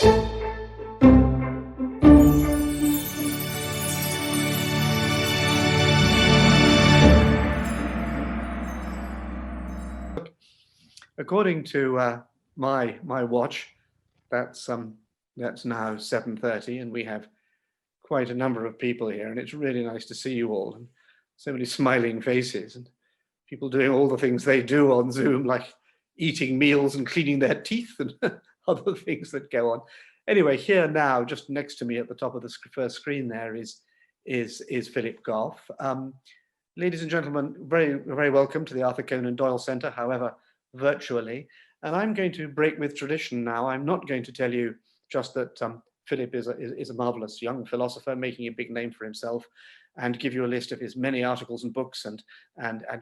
According to my watch, that's now 7:30, and we have quite a number of people here, and it's really nice to see you all, and so many smiling faces, and people doing all the things they do on Zoom, like eating meals and cleaning their teeth and other things that go on. Anyway, here now, just next to me at the top of the first screen there is Philip Goff. Ladies and gentlemen, very welcome to the Arthur Conan Doyle Center, however, virtually. And I'm going to break with tradition now. I'm not going to tell you just that Philip is a marvelous young philosopher making a big name for himself, and give you a list of his many articles and books and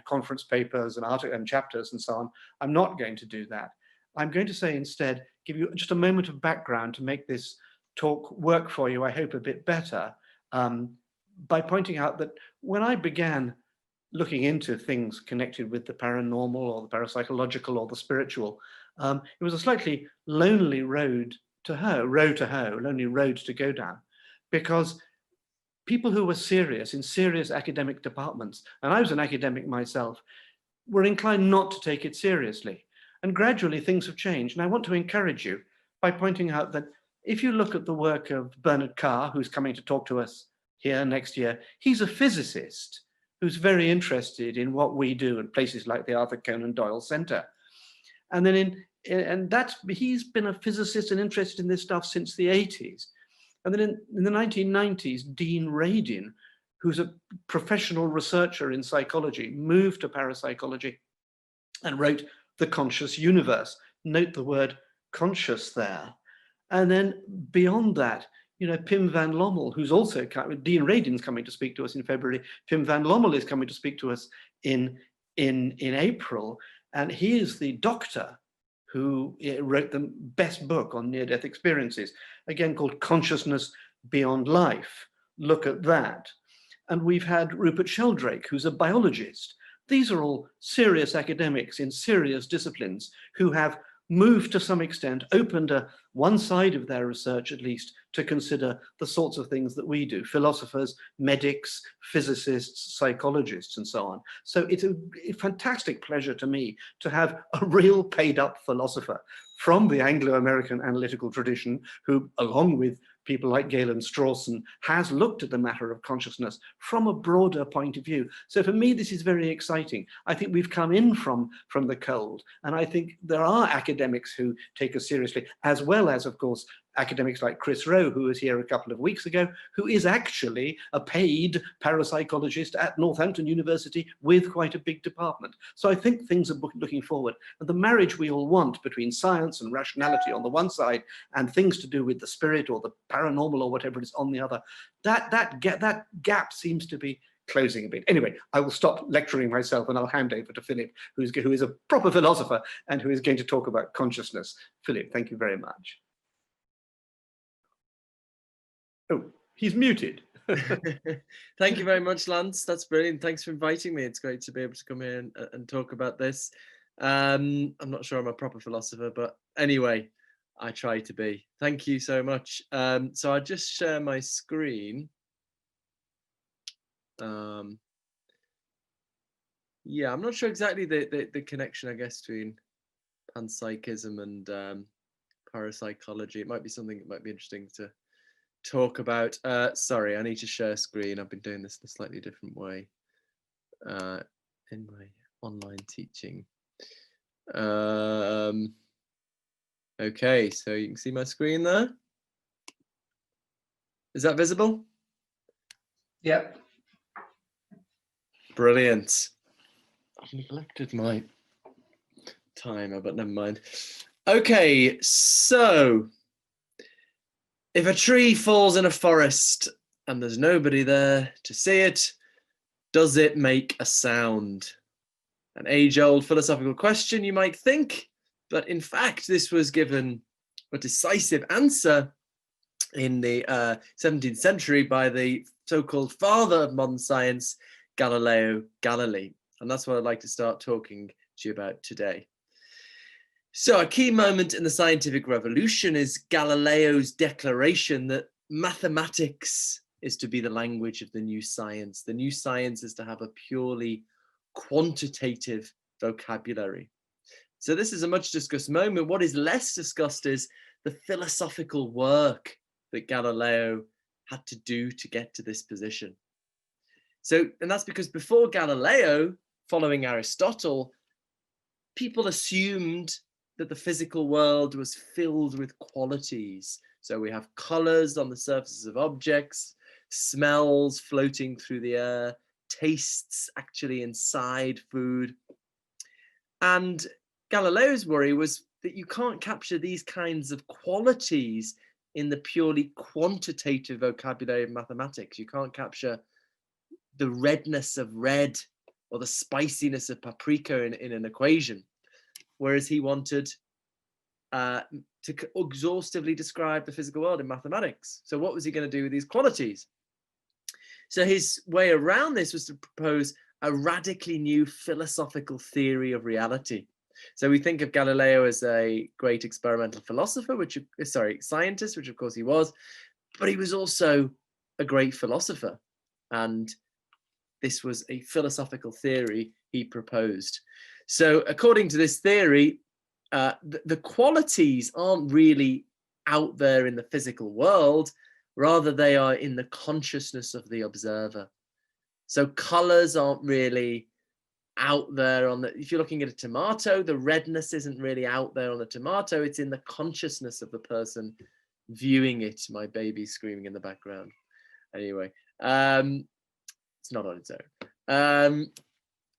conference papers and chapters and so on. I'm not going to do that. I'm going to say instead, give you just a moment of background to make this talk work for you, I hope, a bit better, by pointing out that when I began looking into things connected with the paranormal or the parapsychological or the spiritual, it was a slightly lonely road to go down, because people who were serious in serious academic departments, and I was an academic myself, were inclined not to take it seriously. And gradually things have changed. And I want to encourage you by pointing out that if you look at the work of Bernard Carr, who's coming to talk to us here next year, he's a physicist who's very interested in what we do at places like the Arthur Conan Doyle Center. And then he's been a physicist and interested in this stuff since the 80s. And then in the 1990s, Dean Radin, who's a professional researcher in psychology, moved to parapsychology and wrote The Conscious Universe. Note the word conscious there. And then beyond that, Pim van Lommel, who's also Dean Radin's coming to speak to us in February. Pim van Lommel is coming to speak to us in April, and he is the doctor who wrote the best book on near-death experiences, again called Consciousness Beyond Life. Look at that. And we've had Rupert Sheldrake, who's a biologist. These are all serious academics in serious disciplines who have moved to some extent, opened one side of their research at least to consider the sorts of things that we do, philosophers, medics, physicists, psychologists, and so on. So it's a fantastic pleasure to me to have a real paid up philosopher from the Anglo-American analytical tradition who, along with people like Galen Strawson, has looked at the matter of consciousness from a broader point of view. So for me, this is very exciting. I think we've come in from the cold, and I think there are academics who take us seriously, as well as, of course, academics like Chris Rowe, who was here a couple of weeks ago, who is actually a paid parapsychologist at Northampton University with quite a big department. So I think things are looking forward. And the marriage we all want between science and rationality on the one side and things to do with the spirit or the paranormal or whatever it is on the other, that gap seems to be closing a bit. Anyway, I will stop lecturing myself and I'll hand over to Philip, who is a proper philosopher and who is going to talk about consciousness. Philip, thank you very much. Oh, he's muted. Thank you very much, Lance. That's brilliant. Thanks for inviting me. It's great to be able to come here and talk about this. I'm not sure I'm a proper philosopher, but anyway, I try to be. Thank you so much. So I'll just share my screen. Yeah, I'm not sure exactly the connection, I guess, between panpsychism and parapsychology. It might be something that might be interesting to talk about. Sorry, I need to share screen. I've been doing this a slightly different way in my online teaching. Okay, so you can see my screen there. Is that visible? Yep. Brilliant. I've neglected my timer, but never mind. Okay, so if a tree falls in a forest and there's nobody there to see it, does it make a sound? An age-old philosophical question, you might think, but in fact, this was given a decisive answer in the 17th century by the so-called father of modern science, Galileo Galilei. And that's what I'd like to start talking to you about today. So a key moment in the scientific revolution is Galileo's declaration that mathematics is to be the language of the new science. The new science is to have a purely quantitative vocabulary. So this is a much discussed moment. What is less discussed is the philosophical work that Galileo had to do to get to this position. So, and that's because before Galileo, following Aristotle, people assumed that the physical world was filled with qualities. So we have colors on the surfaces of objects, smells floating through the air, tastes actually inside food. And Galileo's worry was that you can't capture these kinds of qualities in the purely quantitative vocabulary of mathematics. You can't capture the redness of red or the spiciness of paprika in an equation. Whereas he wanted to exhaustively describe the physical world in mathematics. So what was he going to do with these qualities? So his way around this was to propose a radically new philosophical theory of reality. So we think of Galileo as a great experimental philosopher, scientist, which of course he was, but he was also a great philosopher. And this was a philosophical theory he proposed. So according to this theory, the qualities aren't really out there in the physical world, rather they are in the consciousness of the observer. So colors aren't really out there if you're looking at a tomato, the redness isn't really out there on the tomato, it's in the consciousness of the person viewing it. My baby's screaming in the background. Anyway, it's not on its own.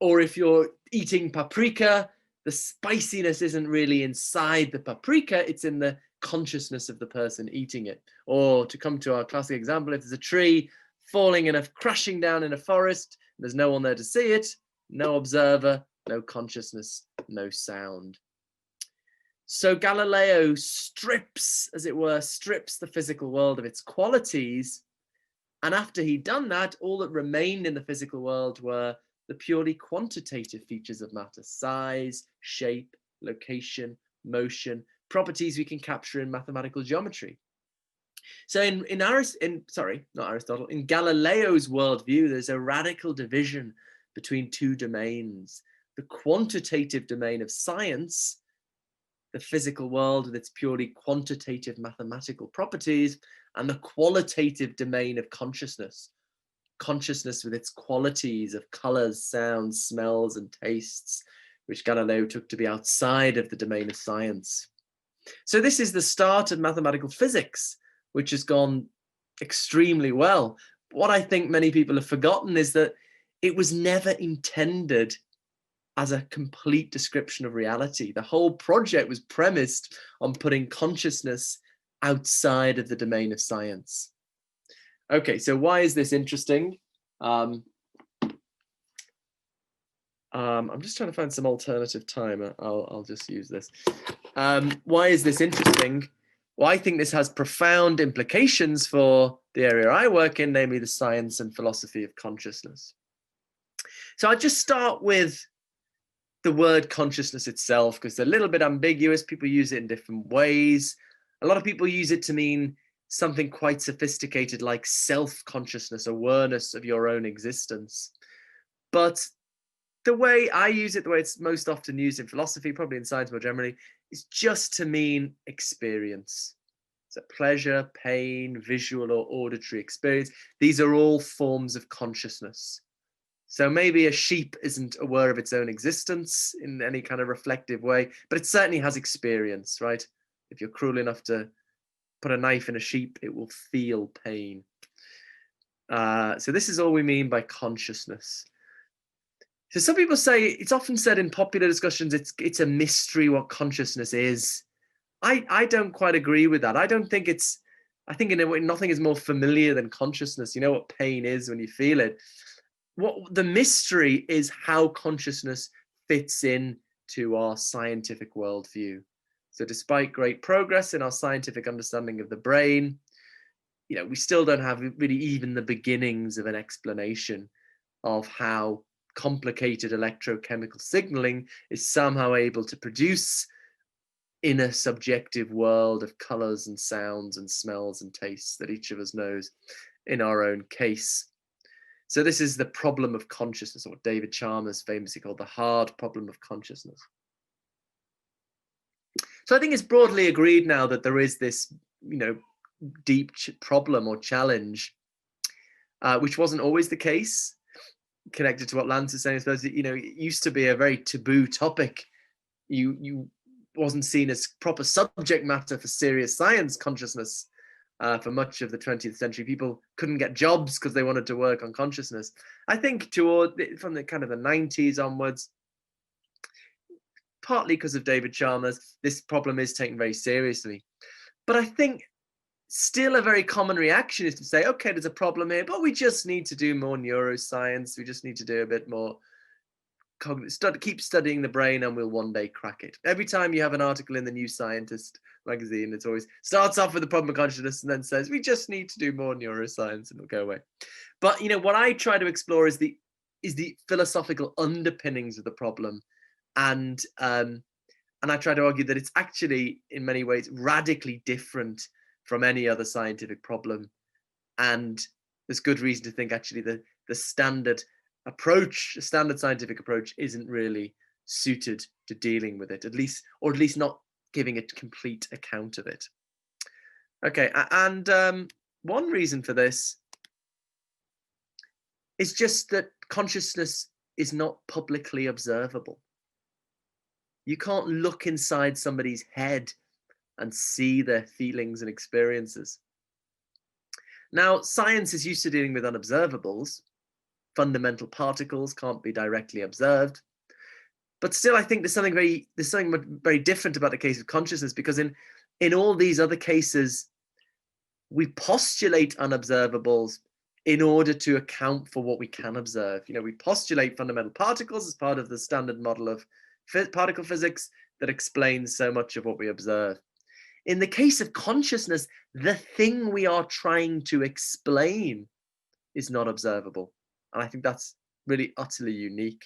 Or if you're eating paprika, the spiciness isn't really inside the paprika, it's in the consciousness of the person eating it. Or to come to our classic example, if there's a tree crashing down in a forest, there's no one there to see it, no observer, no consciousness, no sound. So Galileo strips the physical world of its qualities. And after he'd done that, all that remained in the physical world were the purely quantitative features of matter: size, shape, location, motion, properties we can capture in mathematical geometry. So in Galileo's worldview, there's a radical division between two domains: the quantitative domain of science, the physical world with its purely quantitative mathematical properties, and the qualitative domain of consciousness with its qualities of colors, sounds, smells, and tastes, which Galileo took to be outside of the domain of science. So this is the start of mathematical physics, which has gone extremely well. What I think many people have forgotten is that it was never intended as a complete description of reality. The whole project was premised on putting consciousness outside of the domain of science. Okay, so why is this interesting? I'm just trying to find some alternative timer. I'll just use this. Why is this interesting? Well, I think this has profound implications for the area I work in, namely the science and philosophy of consciousness. So I'll just start with the word consciousness itself, because it's a little bit ambiguous. People use it in different ways. A lot of people use it to mean something quite sophisticated like self-consciousness, awareness of your own existence. But the way I use it, the way it's most often used in philosophy, probably in science more generally, is just to mean experience. So pleasure, pain, visual or auditory experience. These are all forms of consciousness. So maybe a sheep isn't aware of its own existence in any kind of reflective way, but it certainly has experience, right? If you're cruel enough to put a knife in a sheep, it will feel pain. So this is all we mean by consciousness. So some people say, it's often said in popular discussions, it's a mystery what consciousness is. I don't quite agree with that. I think in a way, nothing is more familiar than consciousness. You know what pain is when you feel it. What the mystery is how consciousness fits in to our scientific worldview. So despite great progress in our scientific understanding of the brain, we still don't have really even the beginnings of an explanation of how complicated electrochemical signaling is somehow able to produce inner subjective world of colors and sounds and smells and tastes that each of us knows in our own case. So this is the problem of consciousness, or what David Chalmers famously called the hard problem of consciousness. So I think it's broadly agreed now that there is this, deep problem or challenge, which wasn't always the case. Connected to what Lance is saying, I suppose, it used to be a very taboo topic. You wasn't seen as proper subject matter for serious science consciousness for much of the 20th century. People couldn't get jobs because they wanted to work on consciousness. I think from the kind of the 90s onwards, partly because of David Chalmers, this problem is taken very seriously. But I think still a very common reaction is to say, okay, there's a problem here, but we just need to do more neuroscience. We just need to do a bit more keep studying the brain and we'll one day crack it. Every time you have an article in the New Scientist magazine, it's always starts off with the problem of consciousness and then says, we just need to do more neuroscience and it'll go away. But, what I try to explore is the philosophical underpinnings of the problem. And I try to argue that it's actually, in many ways, radically different from any other scientific problem. And there's good reason to think, actually, the standard scientific approach isn't really suited to dealing with it, at least not giving a complete account of it. Okay, and one reason for this is just that consciousness is not publicly observable. You can't look inside somebody's head and see their feelings and experiences. Now, science is used to dealing with unobservables. Fundamental particles can't be directly observed. But still, I think there's something very different about the case of consciousness, because in all these other cases, we postulate unobservables in order to account for what we can observe. We postulate fundamental particles as part of the standard model of particle physics that explains so much of what we observe. In the case of consciousness, the thing we are trying to explain is not observable. And I think that's really utterly unique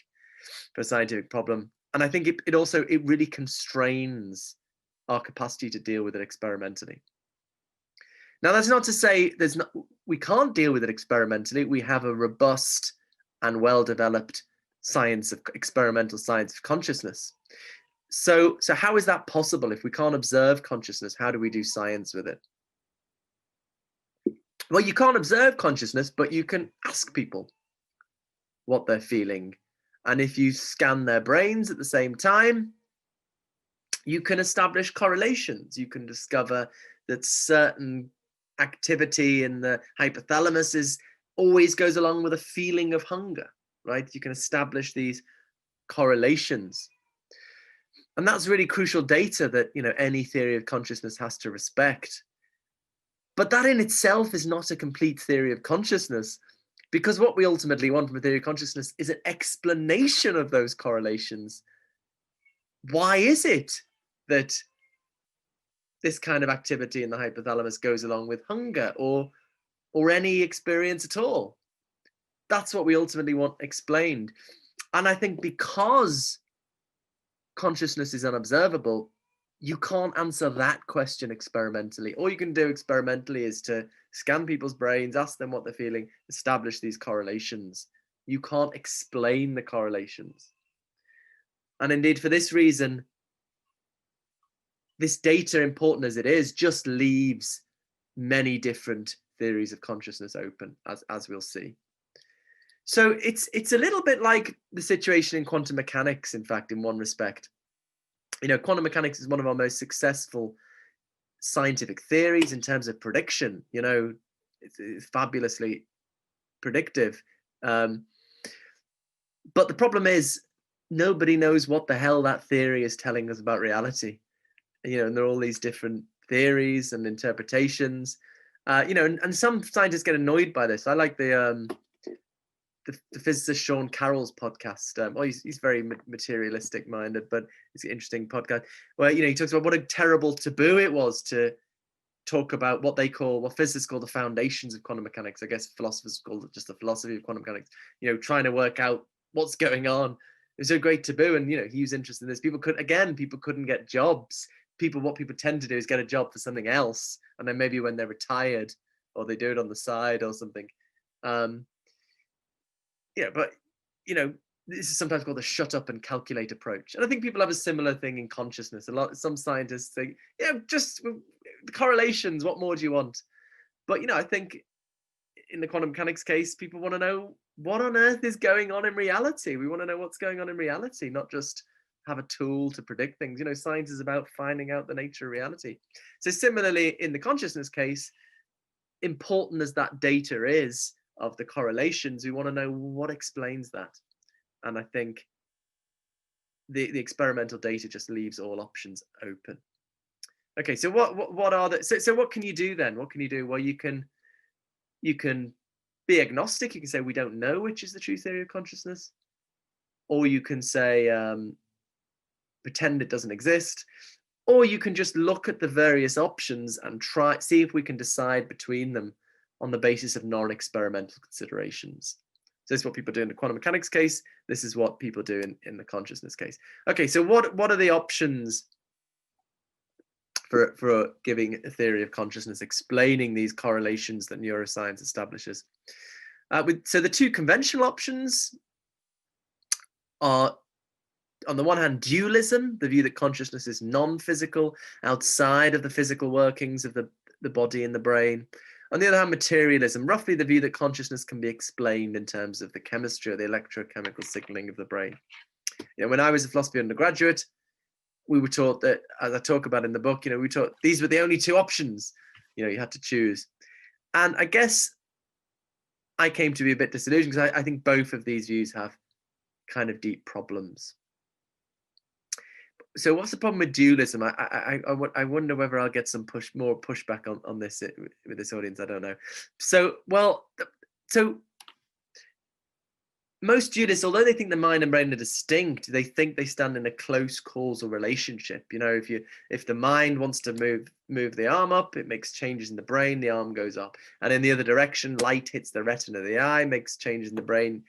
for a scientific problem. And I think it really constrains our capacity to deal with it experimentally. Now, that's not to say we can't deal with it experimentally. We have a robust and well-developed experimental science of consciousness. So how is that possible? If we can't observe consciousness, how do we do science with it? Well, you can't observe consciousness, but you can ask people what they're feeling. And if you scan their brains at the same time, you can establish correlations. You can discover that certain activity in the hypothalamus always goes along with a feeling of hunger, right? You can establish these correlations. And that's really crucial data that, any theory of consciousness has to respect. But that in itself is not a complete theory of consciousness, because what we ultimately want from a theory of consciousness is an explanation of those correlations. Why is it that this kind of activity in the hypothalamus goes along with hunger or any experience at all? That's what we ultimately want explained. And I think because consciousness is unobservable, you can't answer that question experimentally. All you can do experimentally is to scan people's brains, ask them what they're feeling, establish these correlations. You can't explain the correlations. And indeed, for this reason, this data, important as it is, just leaves many different theories of consciousness open, as we'll see. So it's a little bit like the situation in quantum mechanics, in fact, in one respect. Quantum mechanics is one of our most successful scientific theories in terms of prediction. It's fabulously predictive. But the problem is, nobody knows what the hell that theory is telling us about reality. And there are all these different theories and interpretations. And some scientists get annoyed by this. I like the physicist Sean Carroll's podcast. He's very materialistic minded, but it's an interesting podcast where he talks about what a terrible taboo it was to talk about what physicists call the foundations of quantum mechanics. I guess philosophers call it just the philosophy of quantum mechanics. Trying to work out what's going on. It was a great taboo, and he was interested in this. People couldn't get jobs what people tend to do is get a job for something else, and then maybe when they're retired, or they do it on the side or something. Yeah, but this is sometimes called the shut up and calculate approach. And I think people have a similar thing in consciousness. Some scientists think, just the correlations, what more do you want? But I think in the quantum mechanics case, people want to know what on earth is going on in reality. We want to know what's going on in reality, not just have a tool to predict things. Science is about finding out the nature of reality. So similarly, in the consciousness case, important as that data is of the correlations, we want to know what explains that. And I think the experimental data just leaves all options open. Okay, so what are the so what can you do then? What can you do? Well, you can be agnostic. You can say we don't know which is the true theory of consciousness, or you can say pretend it doesn't exist, or you can just look at the various options and see if we can decide between them on the basis of non-experimental considerations. So this is what people do in the quantum mechanics case. This is what people do in the consciousness case. Okay, so what are the options for giving a theory of consciousness, explaining these correlations that neuroscience establishes? So the two conventional options are, on the one hand, dualism, the view that consciousness is non-physical, outside of the physical workings of the body and the brain. On the other hand, materialism, roughly the view that consciousness can be explained in terms of the chemistry or the electrochemical signaling of the brain. When I was a philosophy undergraduate, we were taught that, as I talk about in the book, we taught these were the only two options. You had to choose. And I guess I came to be a bit disillusioned because I think both of these views have kind of deep problems. So what's the problem with dualism? I wonder whether I'll get some more pushback on this with this audience. I don't know. So most dualists, although they think the mind and brain are distinct, they think they stand in a close causal relationship. If the mind wants to move the arm up, it makes changes in the brain, the arm goes up. And in the other direction, light hits the retina of the eye, makes changes in the brain,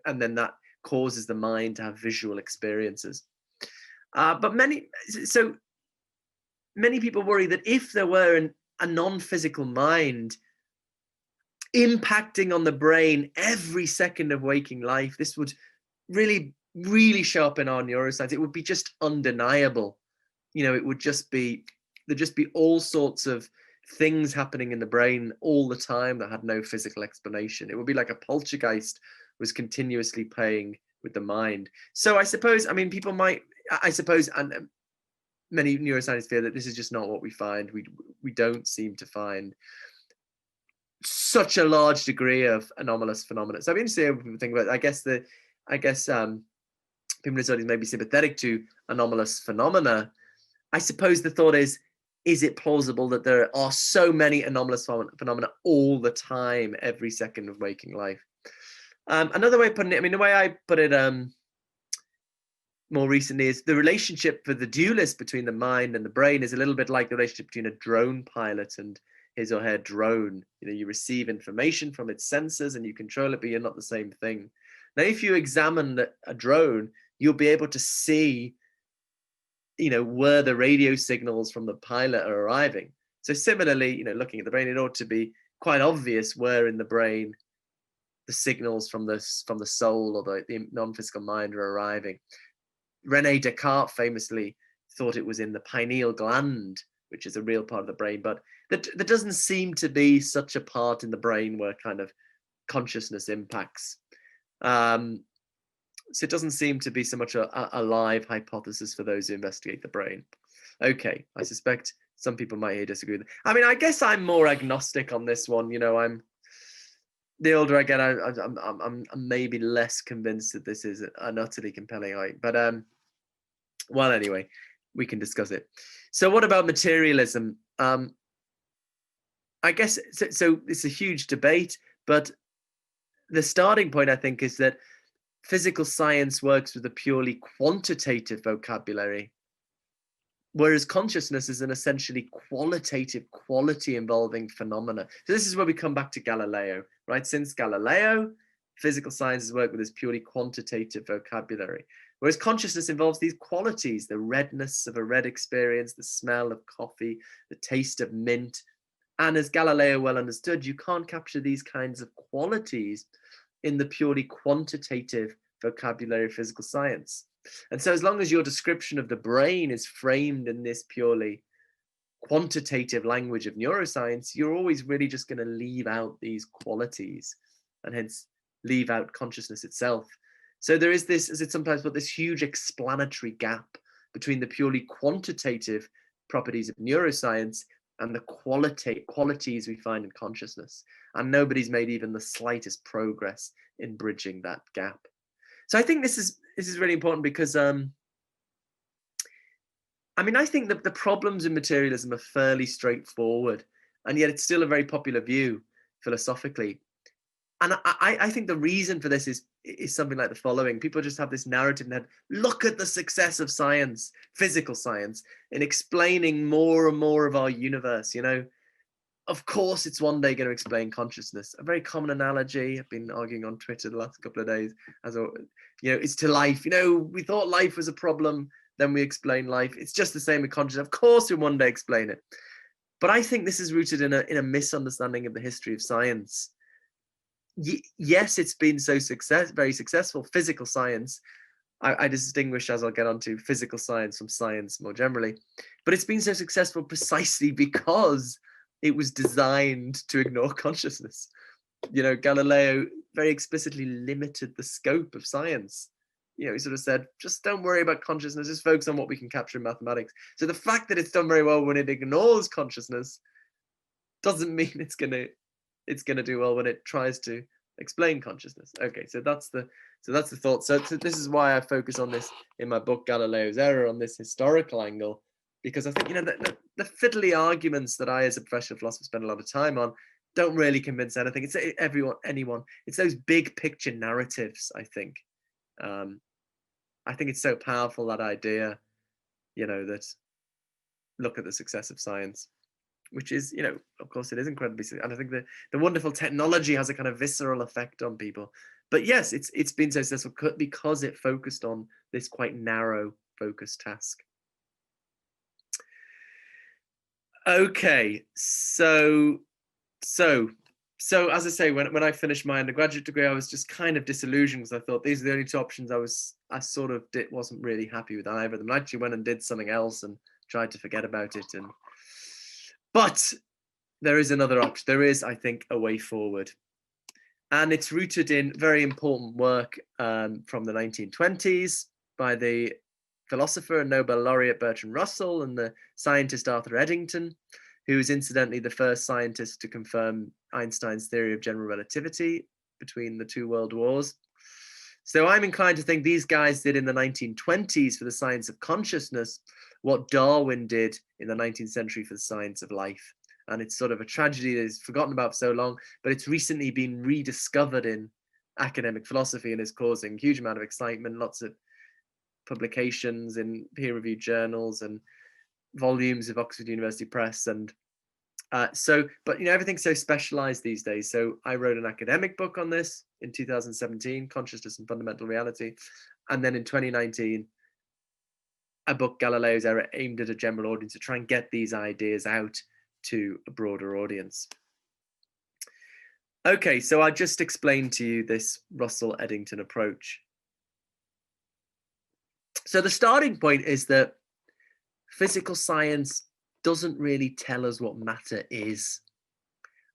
and then that causes the mind to have visual experiences. But many people worry that if there were a non-physical mind impacting on the brain every second of waking life, this would really, really sharpen our neuroscience. It would be just undeniable. It would just be, there'd just be all sorts of things happening in the brain all the time that had no physical explanation. It would be like a poltergeist was continuously playing with the mind. So I suppose, and many neuroscientists fear that this is just not what we find. We don't seem to find such a large degree of anomalous phenomena. So I'd be interested to hear what people think about it. I guess people in this audience may be sympathetic to anomalous phenomena. I suppose the thought is it plausible that there are so many anomalous phenomena all the time, every second of waking life? Another way of putting it, the way I put it more recently is the relationship for the dualist between the mind and the brain is a little bit like the relationship between a drone pilot and his or her drone. You receive information from its sensors and you control it, but you're not the same thing. Now, if you examine a drone, you'll be able to see, where the radio signals from the pilot are arriving. So similarly, looking at the brain, it ought to be quite obvious where in the brain the signals from the soul or the non-physical mind are arriving. René Descartes famously thought it was in the pineal gland, which is a real part of the brain, but there doesn't seem to be such a part in the brain where kind of consciousness impacts. So it doesn't seem to be so much a live hypothesis for those who investigate the brain. Okay, I suspect some people might disagree with that. I guess I'm more agnostic on this one. The older I get, I'm maybe less convinced that this is an utterly compelling argument. But well, anyway, we can discuss it. So, what about materialism? I guess so. It's a huge debate, but the starting point, I think, is that physical science works with a purely quantitative vocabulary, whereas consciousness is an essentially qualitative, quality-involving phenomena. So this is where we come back to Galileo, right? Since Galileo, physical science has worked with this purely quantitative vocabulary. Whereas consciousness involves these qualities, the redness of a red experience, the smell of coffee, the taste of mint. And as Galileo well understood, you can't capture these kinds of qualities in the purely quantitative vocabulary of physical science. And so as long as your description of the brain is framed in this purely quantitative language of neuroscience, you're always really just going to leave out these qualities and hence leave out consciousness itself. So there is this, as it's sometimes put, this huge explanatory gap between the purely quantitative properties of neuroscience and the qualities we find in consciousness. And nobody's made even the slightest progress in bridging that gap. So I think this is really important because I think that the problems in materialism are fairly straightforward, and yet it's still a very popular view philosophically. And I think the reason for this is something like the following. People just have this narrative that look at the success of science, physical science, in explaining more and more of our universe. Of course, it's one day going to explain consciousness. A very common analogy, I've been arguing on Twitter the last couple of days, is to life. We thought life was a problem, then we explain life. It's just the same with consciousness. Of course, we'll one day explain it. But I think this is rooted in a misunderstanding of the history of science. Yes, it's been very successful. Physical science, I distinguish, as I'll get onto, physical science from science more generally. But it's been so successful precisely because it was designed to ignore consciousness. Galileo very explicitly limited the scope of science. He sort of said, just don't worry about consciousness, just focus on what we can capture in mathematics. So the fact that it's done very well when it ignores consciousness doesn't mean it's gonna do well when it tries to explain consciousness. Okay, so that's the thought. So this is why I focus on this in my book Galileo's Error, on this historical angle, because I think the fiddly arguments that I as a professional philosopher spend a lot of time on don't really convince anything. It's anyone. It's those big picture narratives, I think. I think it's so powerful, that idea, that look at the success of science, which is, of course it is incredibly, and I think the wonderful technology has a kind of visceral effect on people. But yes, it's been so successful because it focused on this quite narrow focused task. Okay, so as I say, when I finished my undergraduate degree, I was just kind of disillusioned because I thought these are the only two options I wasn't really happy with either of them. I actually went and did something else and tried to forget about it. But there is another option. There is, I think, a way forward. And it's rooted in very important work from the 1920s by the philosopher and Nobel laureate Bertrand Russell and the scientist Arthur Eddington, who was incidentally the first scientist to confirm Einstein's theory of general relativity between the two world wars. So I'm inclined to think these guys did in the 1920s for the science of consciousness what Darwin did in the 19th century for the science of life. And it's sort of a tragedy that is forgotten about for so long, but it's recently been rediscovered in academic philosophy and is causing a huge amount of excitement, lots of publications in peer-reviewed journals and volumes of Oxford University Press. And but everything's so specialized these days. So I wrote an academic book on this in 2017, Consciousness and Fundamental Reality. And then in 2019, a book, Galileo's Error, aimed at a general audience to try and get these ideas out to a broader audience. Okay, so I just explained to you this Russell-Eddington approach. So the starting point is that physical science doesn't really tell us what matter is.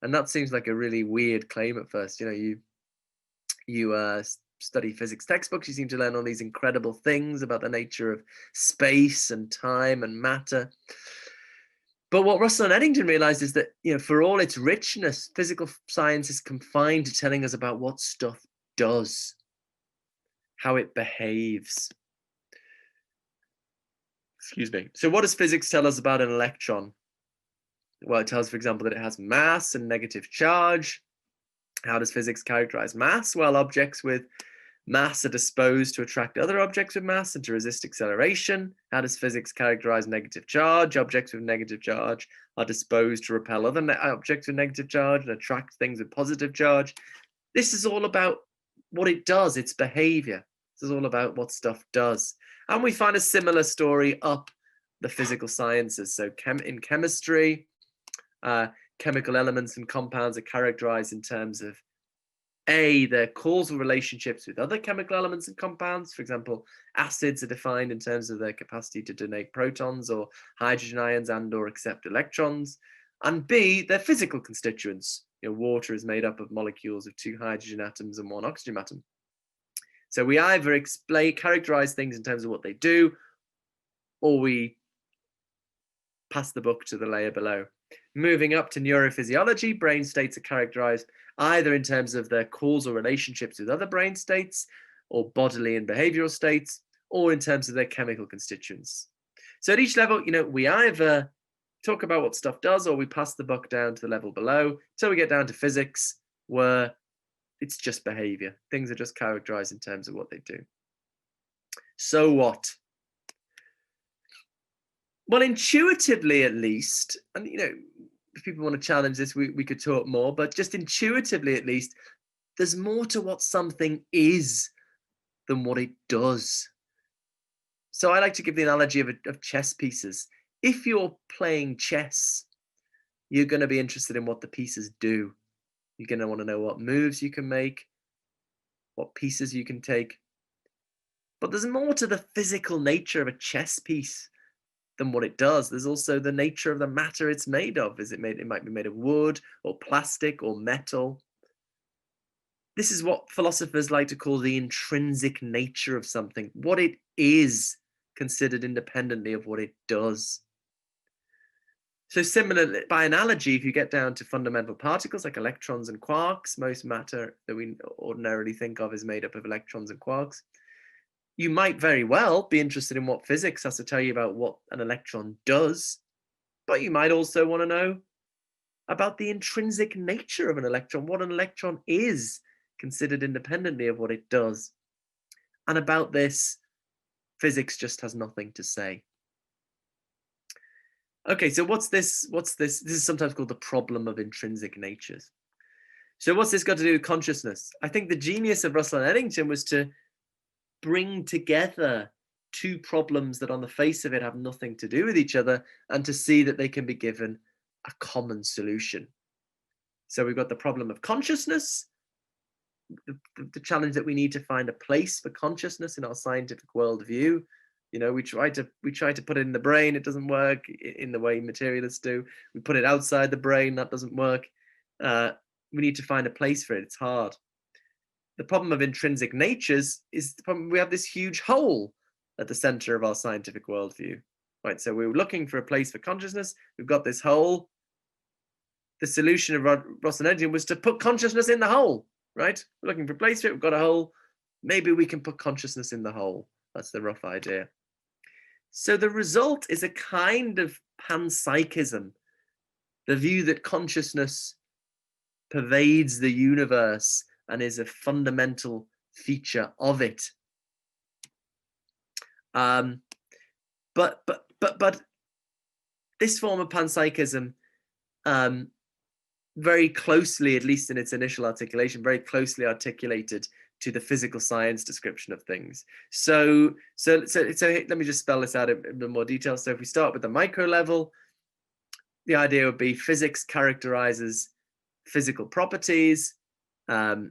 And that seems like a really weird claim at first. You study physics textbooks, you seem to learn all these incredible things about the nature of space and time and matter. But what Russell and Eddington realized is that, for all its richness, physical science is confined to telling us about what stuff does, how it behaves. Excuse me. So what does physics tell us about an electron? Well, it tells, for example, that it has mass and negative charge. How does physics characterize mass? Well, objects with mass are disposed to attract other objects with mass and to resist acceleration. How does physics characterize negative charge? Objects with negative charge are disposed to repel other objects with negative charge and attract things with positive charge. This is all about what it does, its behavior. This is all about what stuff does. And we find a similar story up the physical sciences. So in chemistry, chemical elements and compounds are characterized in terms of their causal relationships with other chemical elements and compounds. For example, acids are defined in terms of their capacity to donate protons or hydrogen ions and or accept electrons. And B, their physical constituents. Water is made up of molecules of 2 hydrogen atoms and 1 oxygen atom. So we either characterize things in terms of what they do, or we pass the buck to the layer below. Moving up to neurophysiology, brain states are characterized either in terms of their causal relationships with other brain states, or bodily and behavioral states, or in terms of their chemical constituents. So at each level, we either talk about what stuff does, or we pass the buck down to the level below till we get down to physics, where it's just behavior. Things are just characterized in terms of what they do. So what? Well, intuitively at least, and if people want to challenge this, we could talk more, but just intuitively at least, there's more to what something is than what it does. So I like to give the analogy of chess pieces. If you're playing chess, you're going to be interested in what the pieces do. You're going to want to know what moves you can make, what pieces you can take. But there's more to the physical nature of a chess piece than what it does. There's also the nature of the matter it's made of. It might be made of wood or plastic or metal. This is what philosophers like to call the intrinsic nature of something, what it is considered independently of what it does. So similarly, by analogy, if you get down to fundamental particles like electrons and quarks, most matter that we ordinarily think of is made up of electrons and quarks. You might very well be interested in what physics has to tell you about what an electron does, but you might also want to know about the intrinsic nature of an electron, what an electron is considered independently of what it does. And about this, physics just has nothing to say. Okay, so what's this? This is sometimes called the problem of intrinsic natures. So what's this got to do with consciousness? I think the genius of Russell and Eddington was to bring together 2 problems that on the face of it have nothing to do with each other, and to see that they can be given a common solution. So we've got the problem of consciousness, the challenge that we need to find a place for consciousness in our scientific worldview. We try to put it in the brain, it doesn't work in the way materialists do. We put it outside the brain, that doesn't work. We need to find a place for it, it's hard. The problem of intrinsic natures is the problem. We have this huge hole at the center of our scientific worldview, right? So we're looking for a place for consciousness. We've got this hole. The solution of Russell and Eddington was to put consciousness in the hole, right? We're looking for a place for it. We've got a hole. Maybe we can put consciousness in the hole. That's the rough idea. So the result is a kind of panpsychism, the view that consciousness pervades the universe and is a fundamental feature of it. But this form of panpsychism very closely, at least in its initial articulation, very closely articulated to the physical science description of things. So let me just spell this out in a bit more detail. So if we start with the micro level, the idea would be physics characterizes physical properties, mass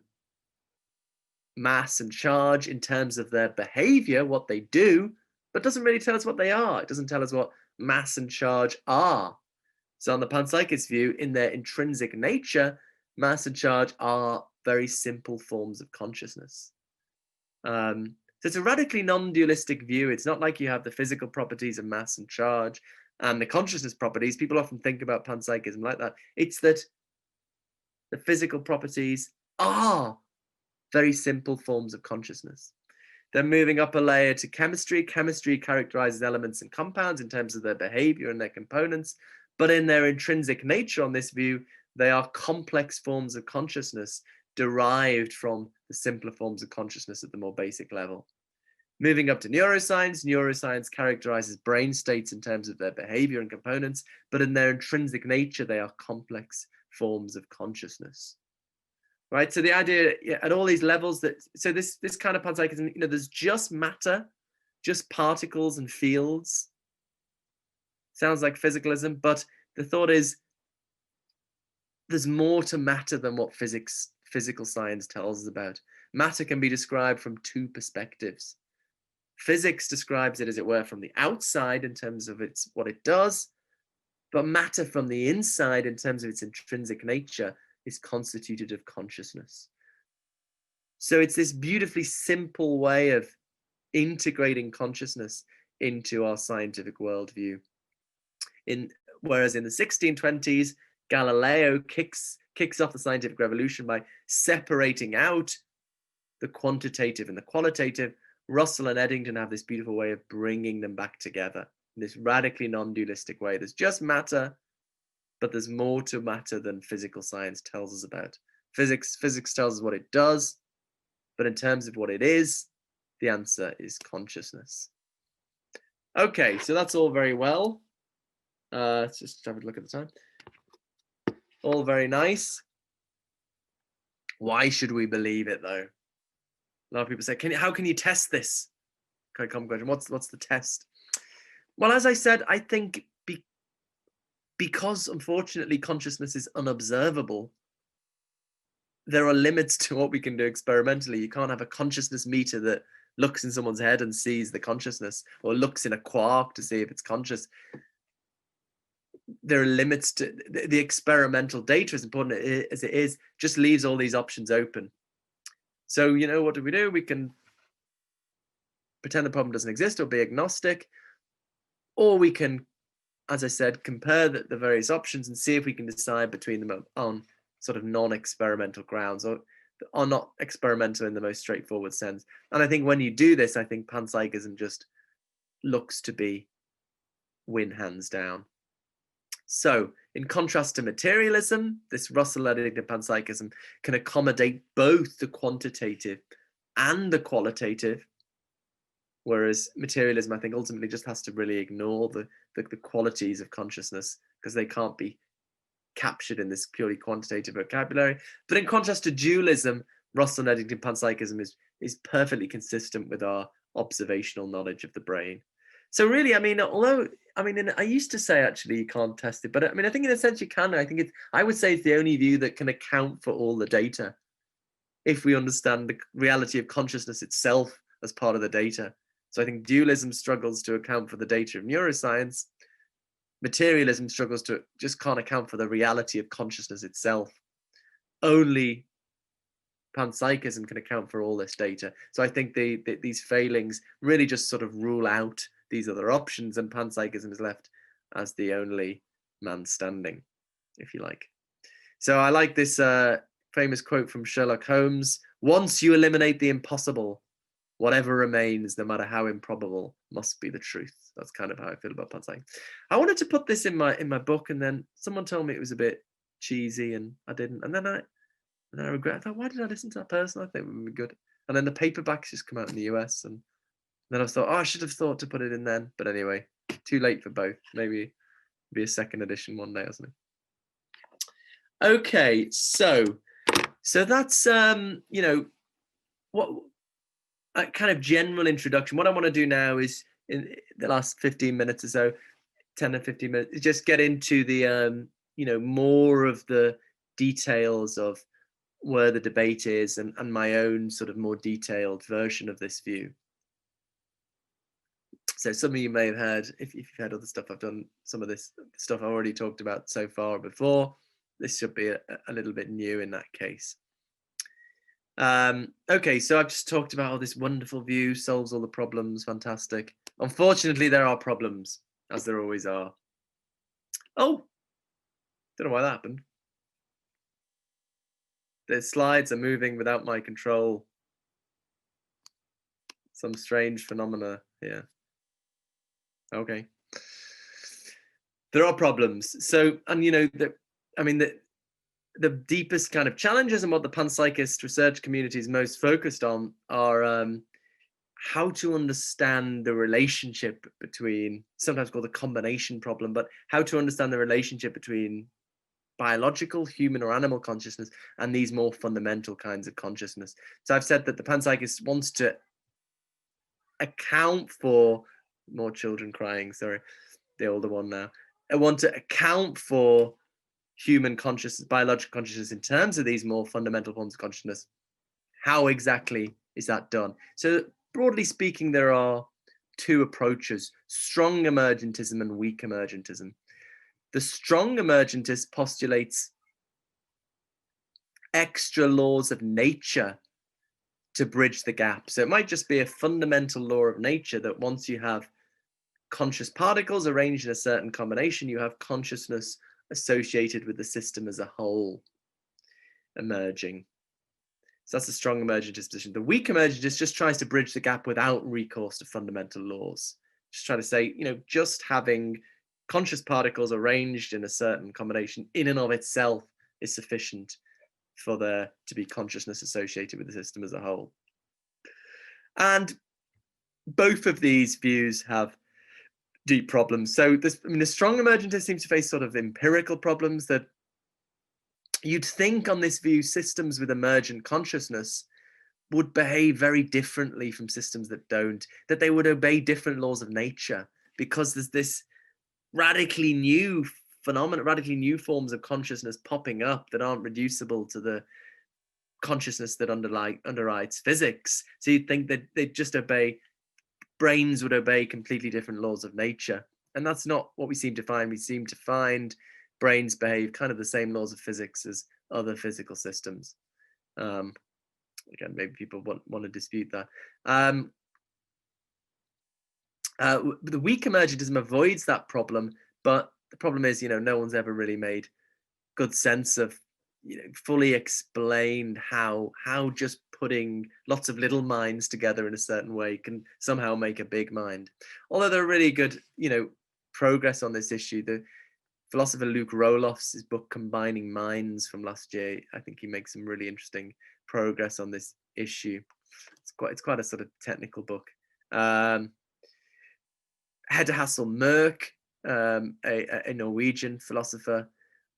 and charge in terms of their behavior, what they do, but doesn't really tell us what they are. It doesn't tell us what mass and charge are. So on the panpsychist view, in their intrinsic nature, mass and charge are very simple forms of consciousness. So it's a radically non-dualistic view. It's not like you have the physical properties of mass and charge and the consciousness properties. People often think about panpsychism like that. It's that the physical properties are very simple forms of consciousness. Then moving up a layer to chemistry. Chemistry characterizes elements and compounds in terms of their behavior and their components, but in their intrinsic nature on this view, they are complex forms of consciousness derived from the simpler forms of consciousness at the more basic level. Moving up to neuroscience, neuroscience characterizes brain states in terms of their behavior and components, but in their intrinsic nature, they are complex forms of consciousness. right? So the idea at all these levels so this kind of panpsychism, there's just matter, just particles and fields. Sounds like physicalism, but the thought is there's more to matter than what physical science tells us about. Matter can be described from two perspectives. Physics describes it, as it were, from the outside in terms of what it does, but matter from the inside in terms of its intrinsic nature is constituted of consciousness. So it's this beautifully simple way of integrating consciousness into our scientific worldview. Whereas in the 1620s, Galileo kicks off the scientific revolution by separating out the quantitative and the qualitative. Russell and Eddington have this beautiful way of bringing them back together in this radically non-dualistic way. There's just matter, but there's more to matter than physical science tells us about. Physics tells us what it does, but in terms of what it is, the answer is consciousness. Okay, so that's all very well. Let's just have a look at the time. All very nice. Why should we believe it, though? A lot of people say, how can you test this? Kind of common question. What's the test? Well, as I said, I think because unfortunately consciousness is unobservable, there are limits to what we can do experimentally. You can't have a consciousness meter that looks in someone's head and sees the consciousness, or looks in a quark to see if it's conscious. There are limits to the experimental data, as important as it is, just leaves all these options open. So, what do? We can pretend the problem doesn't exist or be agnostic, or we can, as I said, compare the various options and see if we can decide between them on sort of non-experimental grounds, or are not experimental in the most straightforward sense. And I think when you do this, I think panpsychism just looks to win hands down. So, in contrast to materialism, this Russell-Eddington panpsychism can accommodate both the quantitative and the qualitative, whereas materialism, I think, ultimately just has to really ignore the qualities of consciousness because they can't be captured in this purely quantitative vocabulary. But in contrast to dualism, Russell-Eddington panpsychism is perfectly consistent with our observational knowledge of the brain. So really, I used to say actually you can't test it, but I think in a sense you can. I would say it's the only view that can account for all the data if we understand the reality of consciousness itself as part of the data. So I think dualism struggles to account for the data of neuroscience. Materialism can't account for the reality of consciousness itself. Only panpsychism can account for all this data. So I think these failings really just sort of rule out these other options, and panpsychism is left as the only man standing, if you like. So I like this famous quote from Sherlock Holmes: "Once you eliminate the impossible, whatever remains, no matter how improbable, must be the truth." That's kind of how I feel about panpsychism. I wanted to put this in my book, and then someone told me it was a bit cheesy, and I didn't. And then I regret. I thought, why did I listen to that person? I think it would be good. And then the paperbacks just come out in the US, and then I thought, I should have thought to put it in then. But anyway, too late for both. Maybe be a second edition one day or something. Okay, so that's what a kind of general introduction. What I want to do now is, in the last 15 minutes or so, 10 or 15 minutes, is just get into the more of the details of where the debate is, and my own sort of more detailed version of this view. So some of you may have heard, if you've heard other stuff I've done, some of this stuff I've already talked about so far before. This should be a little bit new in that case. Okay, so I've just talked about this wonderful view, solves all the problems, fantastic. Unfortunately, there are problems, as there always are. Oh, don't know why that happened. The slides are moving without my control. Some strange phenomena here. Okay. There are problems. So, and the deepest kind of challenges and what the panpsychist research community is most focused on are how to understand the relationship between, sometimes called the combination problem, but how to understand the relationship between biological, human or animal consciousness, and these more fundamental kinds of consciousness. So I've said that the panpsychist wants to account for more children crying, sorry, the older one now. I want to account for human consciousness, biological consciousness in terms of these more fundamental forms of consciousness. How exactly is that done? So broadly speaking, there are two approaches: strong emergentism and weak emergentism. The strong emergentist postulates extra laws of nature to bridge the gap. So it might just be a fundamental law of nature that once you have conscious particles arranged in a certain combination, you have consciousness associated with the system as a whole emerging. So that's a strong emergentist position. The weak emergentist just tries to bridge the gap without recourse to fundamental laws. Just try to say, just having conscious particles arranged in a certain combination in and of itself is sufficient for there to be consciousness associated with the system as a whole. And both of these views have deep problems. So the strong emergentist seems to face sort of empirical problems that you'd think on this view systems with emergent consciousness would behave very differently from systems that don't, that they would obey different laws of nature, because there's this radically new phenomena, radically new forms of consciousness popping up that aren't reducible to the consciousness that underwrites physics. So you'd think that they'd just brains would obey completely different laws of nature. And that's not what we seem to find. We seem to find brains behave kind of the same laws of physics as other physical systems. Again, maybe people want to dispute that. The weak emergentism avoids that problem, but the problem is, no one's ever really made good sense of, fully explained how just putting lots of little minds together in a certain way can somehow make a big mind. Although there are really good, progress on this issue. The philosopher Luke Roloff's book Combining Minds from last year, I think he makes some really interesting progress on this issue. It's quite a sort of technical book. Hedda Hassel-Mørch, a Norwegian philosopher,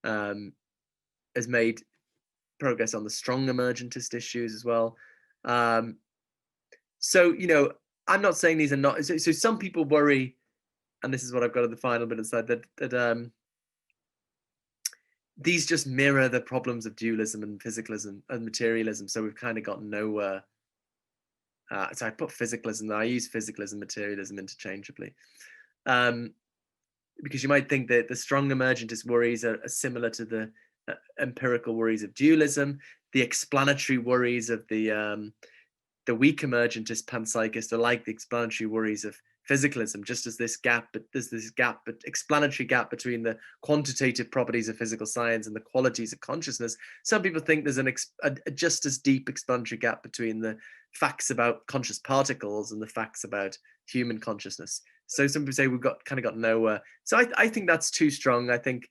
has made progress on the strong emergentist issues as well. So, I'm not saying these are not. So some people worry, and this is what I've got at the final bit aside, that these just mirror the problems of dualism and physicalism and materialism. So we've kind of got nowhere. So I put physicalism, I use physicalism, materialism interchangeably. Because you might think that the strong emergentist worries are similar to the empirical worries of dualism. The explanatory worries of the weak emergentist panpsychist are like the explanatory worries of physicalism, just as there's this explanatory gap between the quantitative properties of physical science and the qualities of consciousness. Some people think there's a just as deep explanatory gap between the facts about conscious particles and the facts about human consciousness. So some people say we've got nowhere. So I think that's too strong. I think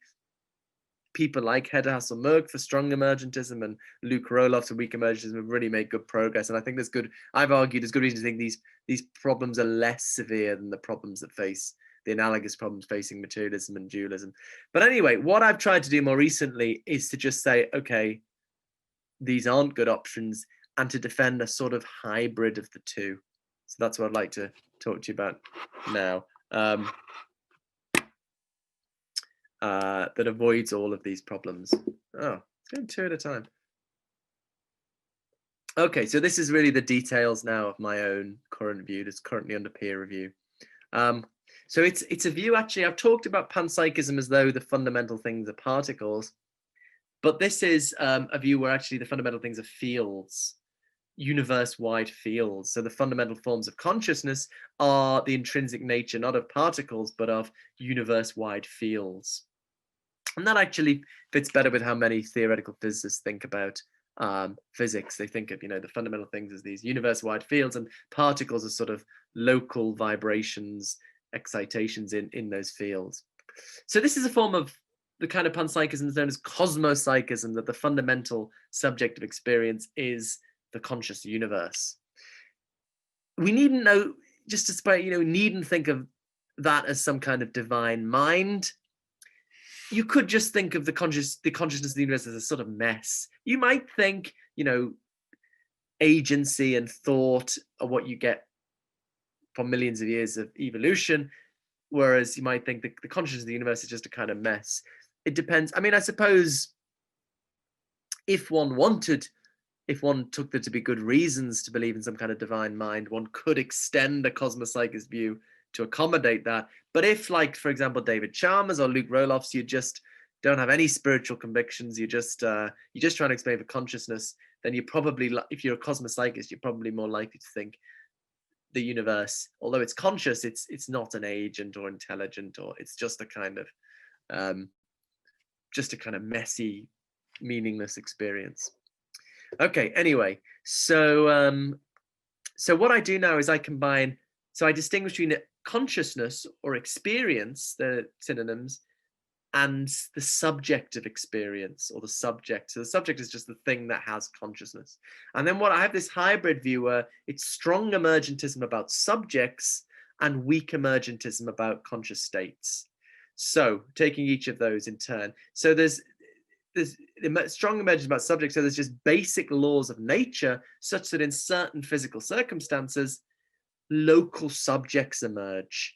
people like Hedda Hassel-Mørch for strong emergentism and Luke Roloff for weak emergentism have really made good progress. And I think I've argued there's good reason to think these problems are less severe than the problems that face the analogous problems facing materialism and dualism. But anyway, what I've tried to do more recently is to just say, okay, these aren't good options, and to defend a sort of hybrid of the two. So that's what I'd like to talk to you about now. That avoids all of these problems. Oh, it's going two at a time. Okay, so this is really the details now of my own current view that's currently under peer review. So it's a view, actually, I've talked about panpsychism as though the fundamental things are particles, but this is a view where actually the fundamental things are fields, universe-wide fields. So the fundamental forms of consciousness are the intrinsic nature, not of particles, but of universe-wide fields. And that actually fits better with how many theoretical physicists think about physics. They think of, the fundamental things as these universe-wide fields, and particles as sort of local vibrations, excitations in those fields. So this is a form of the kind of panpsychism known as cosmopsychism, that the fundamental subject of experience is the conscious universe. We needn't needn't think of that as some kind of divine mind. you could just think of the consciousness of the universe as a sort of mess. You might think, agency and thought are what you get from millions of years of evolution, whereas you might think the consciousness of the universe is just a kind of mess. It depends. I mean, I suppose if one took there to be good reasons to believe in some kind of divine mind, one could extend a cosmopsychist view to accommodate that. But if, like, for example, David Chalmers or Luke Roloff's, you just don't have any spiritual convictions, you're just trying to explain for consciousness, then you probably, if you're a cosmopsychist, you're probably more likely to think the universe, although it's conscious, it's not an agent or intelligent, or it's just a kind of messy, meaningless experience. Okay, anyway, so what I do now is I distinguish between consciousness or experience, the synonyms, and the subject of experience, or the subject. So the subject is just the thing that has consciousness. And then I have this hybrid view where it's strong emergentism about subjects and weak emergentism about conscious states. So taking each of those in turn. So there's strong emergence about subjects. So there's just basic laws of nature such that in certain physical circumstances, local subjects emerge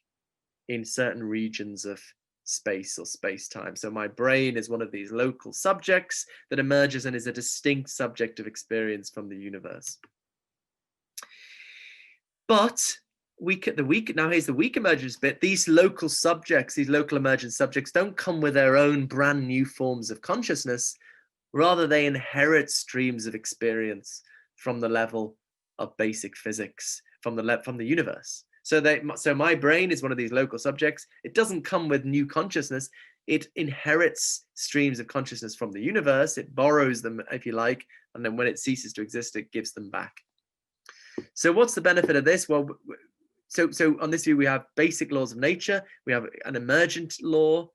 in certain regions of space or space-time. So my brain is one of these local subjects that emerges and is a distinct subject of experience from the universe. But now here's the weak emergence bit. These local subjects, these local emergent subjects, don't come with their own brand new forms of consciousness. Rather, they inherit streams of experience from the level of basic physics, from the universe. So my brain is one of these local subjects. It doesn't come with new consciousness. It inherits streams of consciousness from the universe. It borrows them, if you like, and then when it ceases to exist, it gives them back. So what's the benefit of this? Well, so on this view, we have basic laws of nature. We have an emergent law,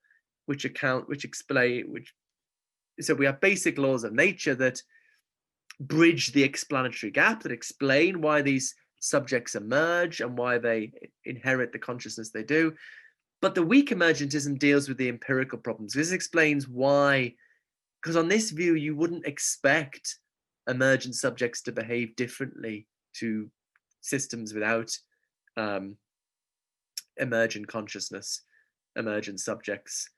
so we have basic laws of nature that bridge the explanatory gap, that explain why these subjects emerge and why they inherit the consciousness they do. But the weak emergentism deals with the empirical problems. This explains why, because on this view, you wouldn't expect emergent subjects to behave differently to systems without emergent consciousness, emergent subjects.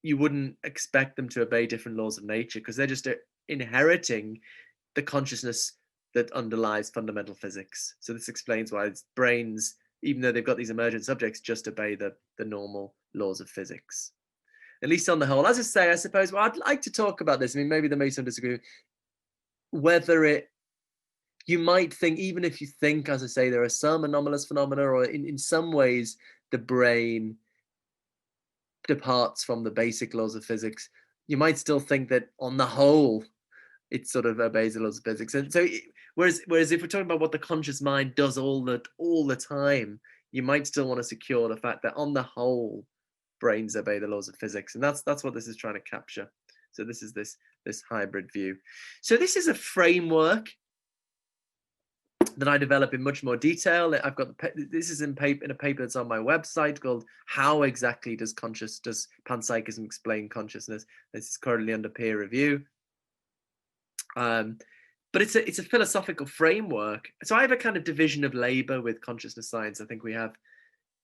You wouldn't expect them to obey different laws of nature because they're just inheriting the consciousness that underlies fundamental physics. So this explains why brains, even though they've got these emergent subjects, just obey the normal laws of physics. At least on the whole. As I say, I suppose, well, I'd like to talk about this. I mean, maybe there may be some disagreement. You might think, even if you think, as I say, there are some anomalous phenomena, or in some ways, the brain departs from the basic laws of physics, you might still think that on the whole, it sort of obeys the laws of physics. And so, whereas if we're talking about what the conscious mind does all the time, you might still want to secure the fact that on the whole, brains obey the laws of physics, and that's what this is trying to capture. So this is this hybrid view. So this is a framework that I develop in much more detail. I've got this is in a paper that's on my website called "How Exactly Does Panpsychism Explain Consciousness?" This is currently under peer review. But it's a philosophical framework. So I have a kind of division of labor with consciousness science. I think we have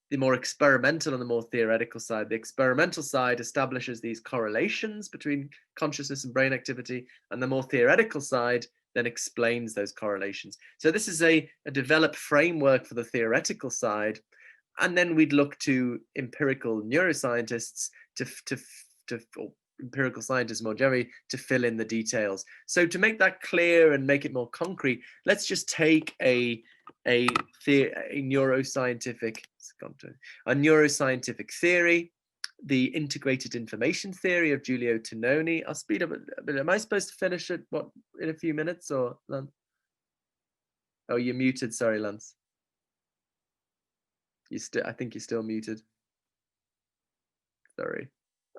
the more experimental and the more theoretical side. The experimental side establishes these correlations between consciousness and brain activity, and the more theoretical side then explains those correlations. So this is a developed framework for the theoretical side, and then we'd look to empirical neuroscientists or empirical scientists more generally to fill in the details. So to make that clear and make it more concrete, let's just take a neuroscientific theory, the integrated information theory of Giulio Tononi. I'll speed up a bit. Am I supposed to finish it in a few minutes, or Lance? Oh, you're muted. Sorry, Lance. I think you're still muted. Sorry.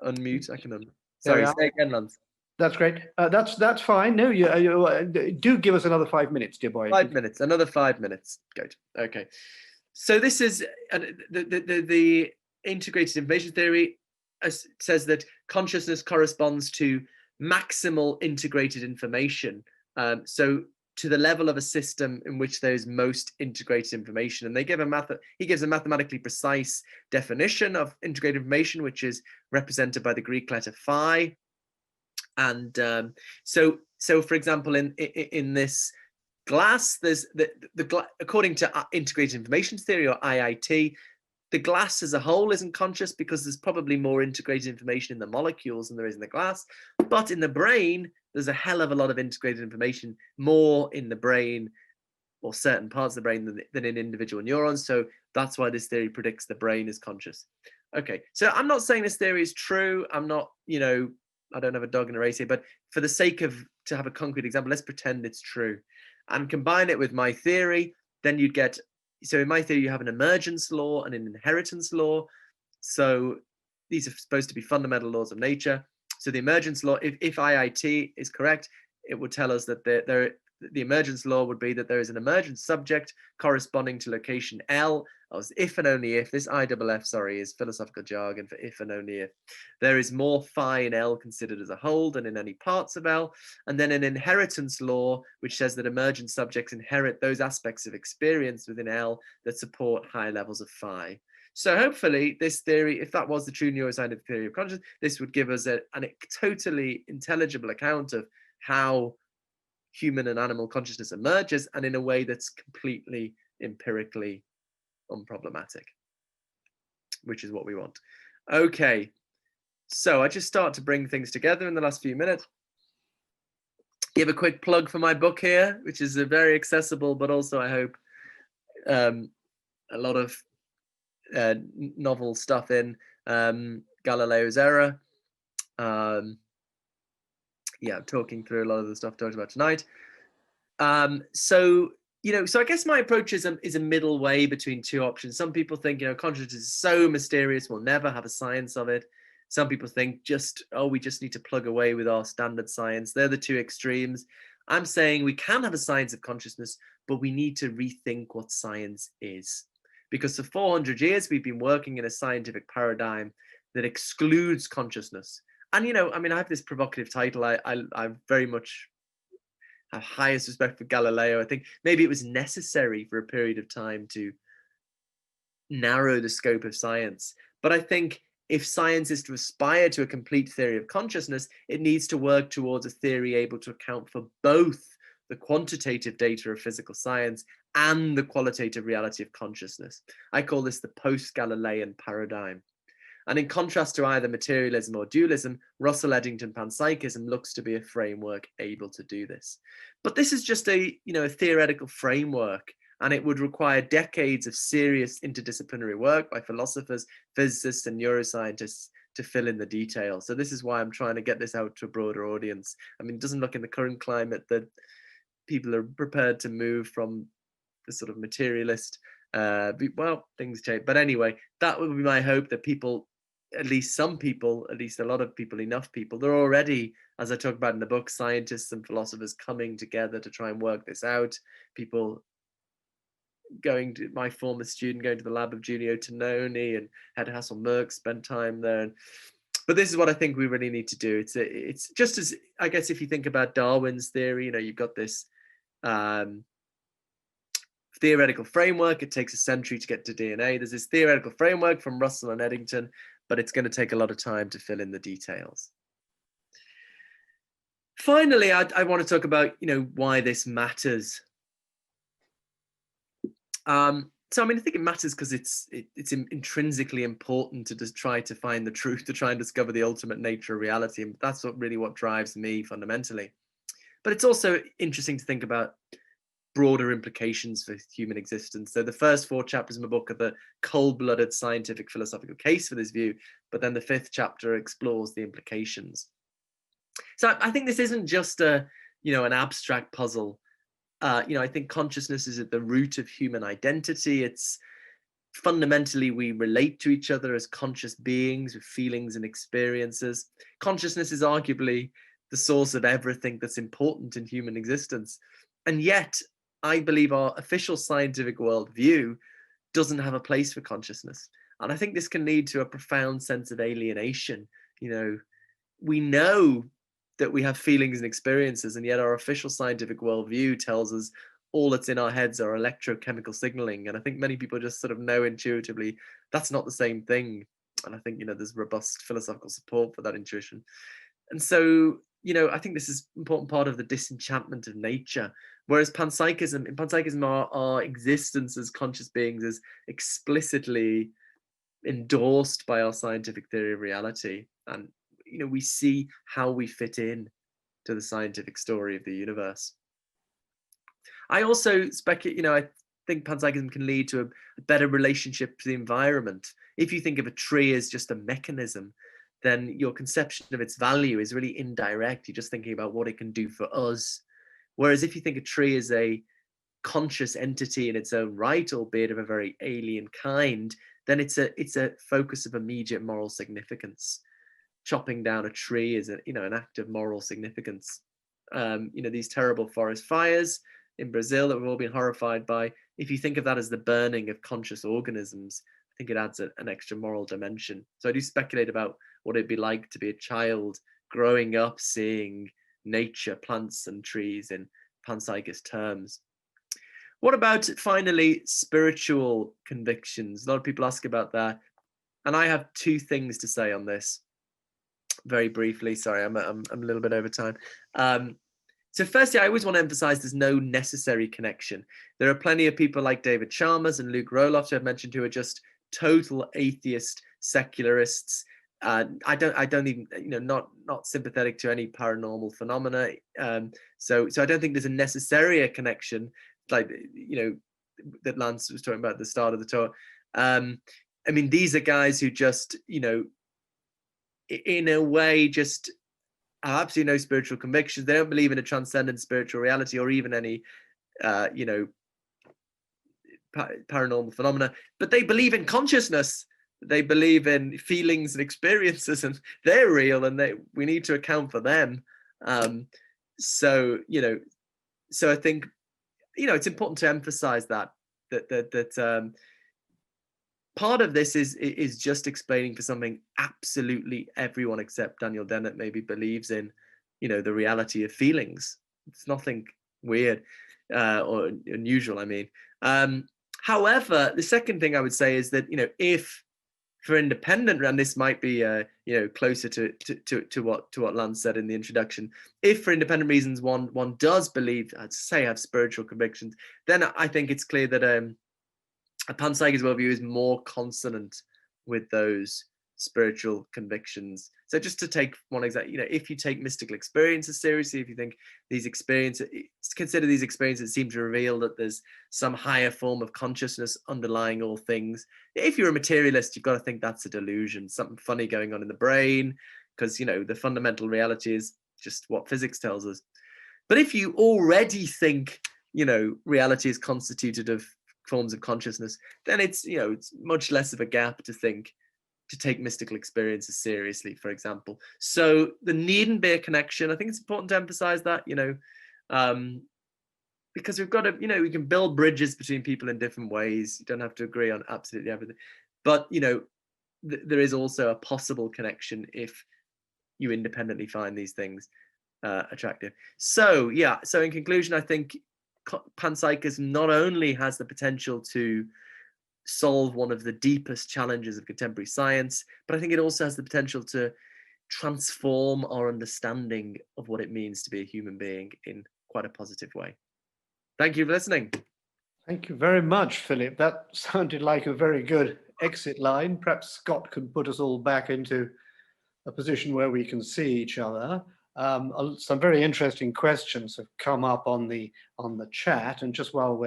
Unmute. I can Sorry, say again, Lance. That's great. That's fine. No, you do give us another 5 minutes, dear boy. 5 minutes. Another 5 minutes. Good. Okay. So this is the integrated information theory says that consciousness corresponds to maximal integrated information. So to the level of a system in which there is most integrated information. And they give he gives a mathematically precise definition of integrated information, which is represented by the Greek letter phi. And so for example, in this glass, there's according to integrated information theory, or IIT, the glass as a whole isn't conscious because there's probably more integrated information in the molecules than there is in the glass. But in the brain, there's a hell of a lot of integrated information, more in the brain or certain parts of the brain than in individual neurons. So that's why this theory predicts the brain is conscious. Okay, so I'm not saying this theory is true. I'm not, I don't have a dog in a race here, but for the sake of, to have a concrete example, let's pretend it's true and combine it with my theory. Then you'd get, so in my theory, you have an emergence law and an inheritance law. So these are supposed to be fundamental laws of nature. So the emergence law, if IIT is correct, it would tell us that the emergence law would be that there is an emergent subject corresponding to location L, if and only if, this IFF, sorry, is philosophical jargon for if and only if, there is more phi in L considered as a whole than in any parts of L. And then an inheritance law, which says that emergent subjects inherit those aspects of experience within L that support high levels of phi. So hopefully this theory, if that was the true neuroscientific theory of consciousness, this would give us a totally intelligible account of how human and animal consciousness emerges, and in a way that's completely empirically unproblematic, which is what we want. Okay, so I just start to bring things together in the last few minutes. Give a quick plug for my book here, which is a very accessible, but also I hope a lot of novel stuff in Galileo's Error. Yeah, talking through a lot of the stuff talked about tonight. So I guess my approach is a middle way between two options. Some people think, consciousness is so mysterious, we'll never have a science of it. Some people think we just need to plug away with our standard science. They're the two extremes. I'm saying we can have a science of consciousness, but we need to rethink what science is. Because for 400 years, we've been working in a scientific paradigm that excludes consciousness. And, I have this provocative title. I very much have highest respect for Galileo. I think maybe it was necessary for a period of time to narrow the scope of science. But I think if science is to aspire to a complete theory of consciousness, it needs to work towards a theory able to account for both the quantitative data of physical science and the qualitative reality of consciousness. I call this the post-Galilean paradigm. And in contrast to either materialism or dualism, Russell-Eddington panpsychism looks to be a framework able to do this. But this is just a theoretical framework, and it would require decades of serious interdisciplinary work by philosophers, physicists, and neuroscientists to fill in the details. So this is why I'm trying to get this out to a broader audience. I mean, it doesn't look in the current climate that people are prepared to move from the sort of materialist, things change. But anyway, that would be my hope, that people, at least some people, at least a lot of people, enough people, they're already, as I talk about in the book, scientists and philosophers coming together to try and work this out. People my former student going to the lab of Giulio Tononi and had Hasselmerk spent time there. But this is what I think we really need to do. It's just as, I guess, if you think about Darwin's theory, you've got this theoretical framework. It takes a century to get to DNA. There's this theoretical framework from Russell and Eddington, but it's going to take a lot of time to fill in the details. Finally, I want to talk about, why this matters. So, I think it matters because it's intrinsically important to just try to find the truth, to try and discover the ultimate nature of reality. And that's what drives me fundamentally. But it's also interesting to think about broader implications for human existence. So the first 4 chapters of my book are the cold-blooded scientific philosophical case for this view, but then the 5th chapter explores the implications. So I think this isn't just an abstract puzzle. I think consciousness is at the root of human identity. It's fundamentally, we relate to each other as conscious beings with feelings and experiences. Consciousness is arguably the source of everything that's important in human existence. And yet, I believe our official scientific worldview doesn't have a place for consciousness. And I think this can lead to a profound sense of alienation. we know that we have feelings and experiences, and yet our official scientific worldview tells us all that's in our heads are electrochemical signaling. And I think many people just sort of know intuitively that's not the same thing. And I think, there's robust philosophical support for that intuition. And so, I think this is an important part of the disenchantment of nature. Whereas in panpsychism, our existence as conscious beings is explicitly endorsed by our scientific theory of reality. And, we see how we fit in to the scientific story of the universe. I also speculate, I think panpsychism can lead to a better relationship to the environment. If you think of a tree as just a mechanism, then your conception of its value is really indirect. You're just thinking about what it can do for us. Whereas if you think a tree is a conscious entity in its own right, albeit of a very alien kind, then it's a focus of immediate moral significance. Chopping down a tree is an act of moral significance. These terrible forest fires in Brazil that we've all been horrified by, if you think of that as the burning of conscious organisms, I think it adds an extra moral dimension. So I do speculate about what it'd be like to be a child growing up seeing nature, plants and trees in panpsychist terms. What about, finally, spiritual convictions? A lot of people ask about that. And I have two things to say on this very briefly. Sorry, I'm a little bit over time. So firstly, I always want to emphasize there's no necessary connection. There are plenty of people like David Chalmers and Luke Roloff, who I've mentioned, who are just total atheist secularists. I don't even, not sympathetic to any paranormal phenomena. So I don't think there's a necessary connection, like, that Lance was talking about at the start of the talk. These are guys who just, in a way, just have absolutely no spiritual convictions. They don't believe in a transcendent spiritual reality or even any, paranormal phenomena, but they believe in consciousness. They believe in feelings and experiences, and they're real, and we need to account for them. So I think, it's important to emphasize that part of this is just explaining for something absolutely everyone except Daniel Dennett maybe believes in, the reality of feelings. It's nothing weird or unusual, However, the second thing I would say is that, if for independent, and this might be closer to what Lance said in the introduction, if for independent reasons one does believe, I'd say, have spiritual convictions, then I think it's clear that a panpsychist worldview is more consonant with those spiritual convictions. So just to take one example, if you take mystical experiences seriously, if you think consider these experiences seem to reveal that there's some higher form of consciousness underlying all things. If you're a materialist, you've got to think that's a delusion, something funny going on in the brain, because the fundamental reality is just what physics tells us. But if you already think reality is constituted of forms of consciousness, then it's much less of a gap to take mystical experiences seriously, for example. So there needn't be a connection. I think it's important to emphasize that, because we've got to, we can build bridges between people in different ways. You don't have to agree on absolutely everything, but there is also a possible connection if you independently find these things attractive. So in conclusion, I think panpsychism not only has the potential to solve one of the deepest challenges of contemporary science, but I think it also has the potential to transform our understanding of what it means to be a human being in quite a positive way. Thank you for listening. Thank you very much, Philip. That sounded like a very good exit line. Perhaps Scott can put us all back into a position where we can see each other. Some very interesting questions have come up on the chat, and just while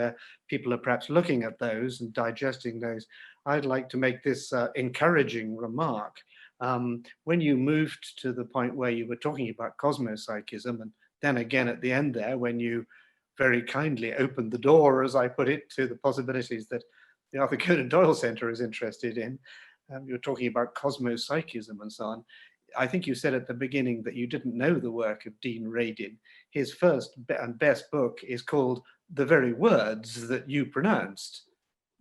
people are perhaps looking at those and digesting those, I'd like to make this encouraging remark. When you moved to the point where you were talking about cosmopsychism, and then again at the end there, when you very kindly opened the door, as I put it, to the possibilities that the Arthur Conan Doyle Center is interested in, you're talking about cosmopsychism and so on. I think you said at the beginning that you didn't know the work of Dean Radin. His first and best book is called The Very Words That You Pronounced,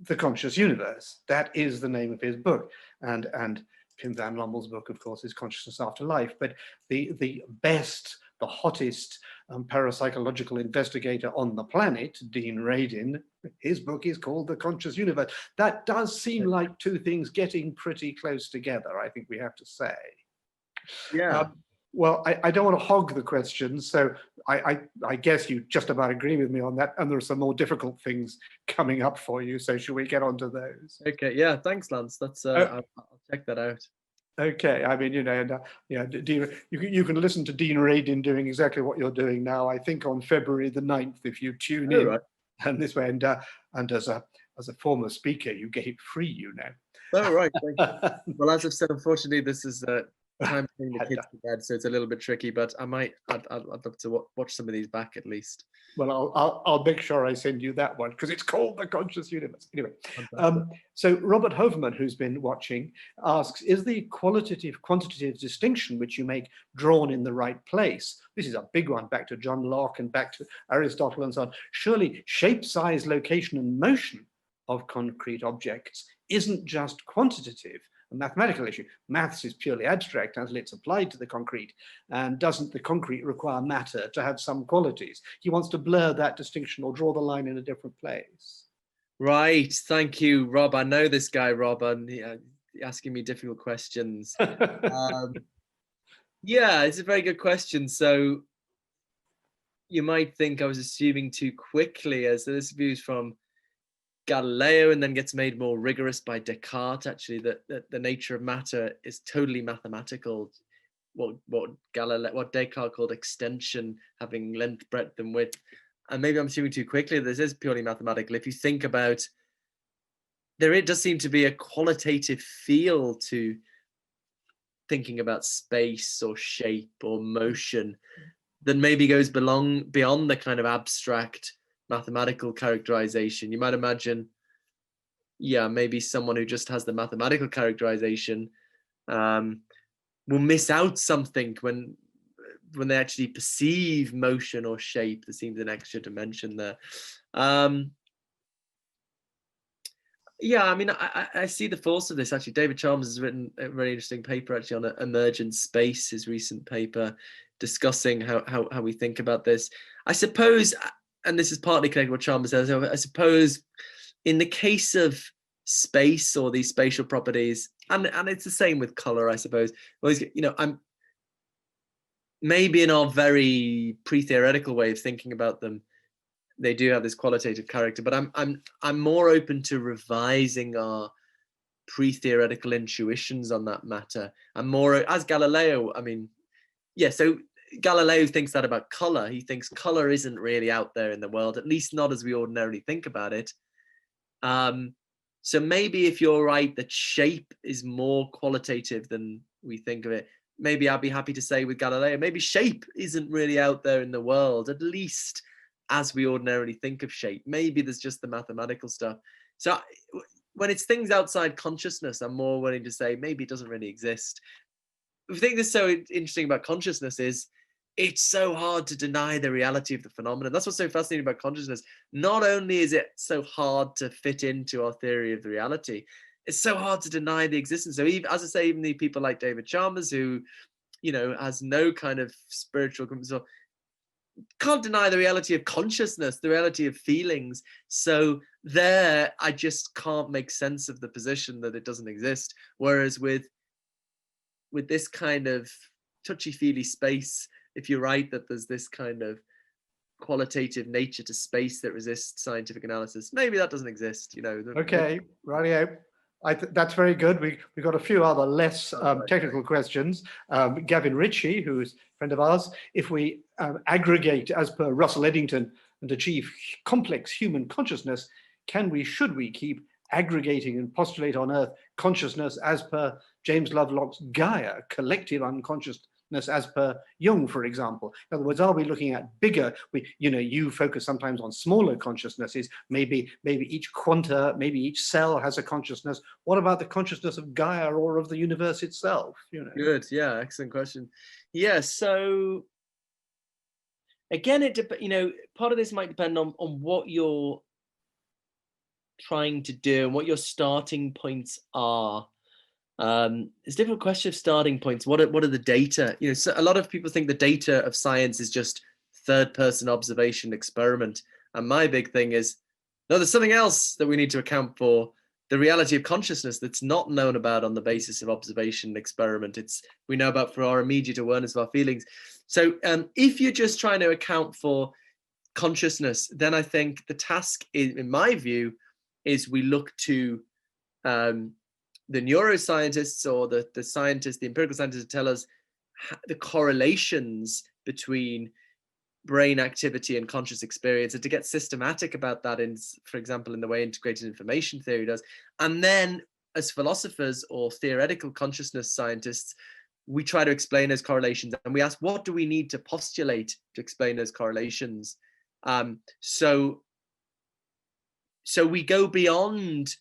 The Conscious Universe. That is the name of his book. And Pim van Lommel's book, of course, is Consciousness After Life, but the best, the hottest parapsychological investigator on the planet, Dean Radin, his book is called The Conscious Universe. That does seem like two things getting pretty close together, I think we have to say. Yeah. Well, I don't want to hog the questions, so I guess you just about agree with me on that, and there are some more difficult things coming up for you, so should we get on to those? Okay, yeah, thanks, Lance. That's I'll check that out. Okay, I mean, and, yeah, Dean, you can listen to Dean Radin doing exactly what you're doing now, I think on February the 9th, if you tune in. Right. And this way, and as a former speaker, you get it free, you know. Oh, right. Thank you. Well, as I've said, unfortunately, this is time to bring the kids to bed, so it's a little bit tricky, but I'd love to watch some of these back at least. Well, I'll make sure I send you that one, because it's called The Conscious Universe. Anyway, so Robert Hoverman, who's been watching, asks, is the quantitative distinction which you make drawn in the right place? This is a big one, back to John Locke and back to Aristotle and so on. Surely shape, size, location, and motion of concrete objects isn't just quantitative, a mathematical issue. Maths is purely abstract until it's applied to the concrete. And doesn't the concrete require matter to have some qualities? He wants to blur that distinction or draw the line in a different place. Right. Thank you, Rob. I know this guy, Rob, and asking me difficult questions. Yeah, it's a very good question. So you might think I was assuming too quickly, as this view is from Galileo and then gets made more rigorous by Descartes, actually, that the nature of matter is totally mathematical. What Descartes called extension, having length, breadth, and width. And maybe I'm assuming too quickly, this is purely mathematical. If you think about, it does seem to be a qualitative feel to thinking about space or shape or motion that maybe goes beyond the kind of abstract mathematical characterization. You might imagine, yeah, maybe someone who just has the mathematical characterization will miss out something when they actually perceive motion or shape. There seems an extra dimension there. Yeah, I mean, I see the force of this. Actually, David Chalmers has written a very interesting paper actually on emergent space, his recent paper discussing how we think about this. I suppose, and this is partly connected to what Chalmers says, I suppose in the case of space or these spatial properties, and it's the same with color, I suppose. I'm maybe in our very pre-theoretical way of thinking about them, they do have this qualitative character, but I'm more open to revising our pre-theoretical intuitions on that matter. I'm more, as Galileo, I mean, yeah, so Galileo thinks that about color. He thinks color isn't really out there in the world, at least not as we ordinarily think about it. So maybe if you're right that shape is more qualitative than we think of it, maybe I'd be happy to say with Galileo, maybe shape isn't really out there in the world, at least as we ordinarily think of shape. Maybe there's just the mathematical stuff. So when it's things outside consciousness, I'm more willing to say maybe it doesn't really exist. The thing that's so interesting about consciousness is it's so hard to deny the reality of the phenomenon. That's what's so fascinating about consciousness. Not only is it so hard to fit into our theory of the reality, it's so hard to deny the existence. So even, as I say, even the people like David Chalmers, who, has no kind of spiritual, so can't deny the reality of consciousness, the reality of feelings. So there, I just can't make sense of the position that it doesn't exist. Whereas with this kind of touchy-feely space, if you're right that there's this kind of qualitative nature to space that resists scientific analysis, maybe that doesn't exist. Okay, rightio. That's very good. We've got a few other less technical questions. Gavin Ritchie, who's a friend of ours, if we aggregate as per Russell-Eddington and achieve complex human consciousness, should we keep aggregating and postulate on Earth consciousness as per James Lovelock's Gaia, collective unconsciousness as per Jung, for example? In other words, are we looking at bigger, you focus sometimes on smaller consciousnesses, maybe each quanta, maybe each cell has a consciousness. What about the consciousness of Gaia or of the universe itself? Good, yeah, excellent question. Yeah, so again, part of this might depend on what you're trying to do and what your starting points are. It's a different question of starting points. What are the data? So a lot of people think the data of science is just third-person observation experiment. And my big thing is, no, there's something else that we need to account for. The reality of consciousness that's not known about on the basis of observation and experiment. We know about for our immediate awareness of our feelings. So if you're just trying to account for consciousness, then I think the task, in my view, is we look to the neuroscientists or the scientists, the empirical scientists, to tell us the correlations between brain activity and conscious experience, and to get systematic about that for example, in the way integrated information theory does. And then as philosophers or theoretical consciousness scientists, we try to explain those correlations, and we ask, what do we need to postulate to explain those correlations? So we go beyond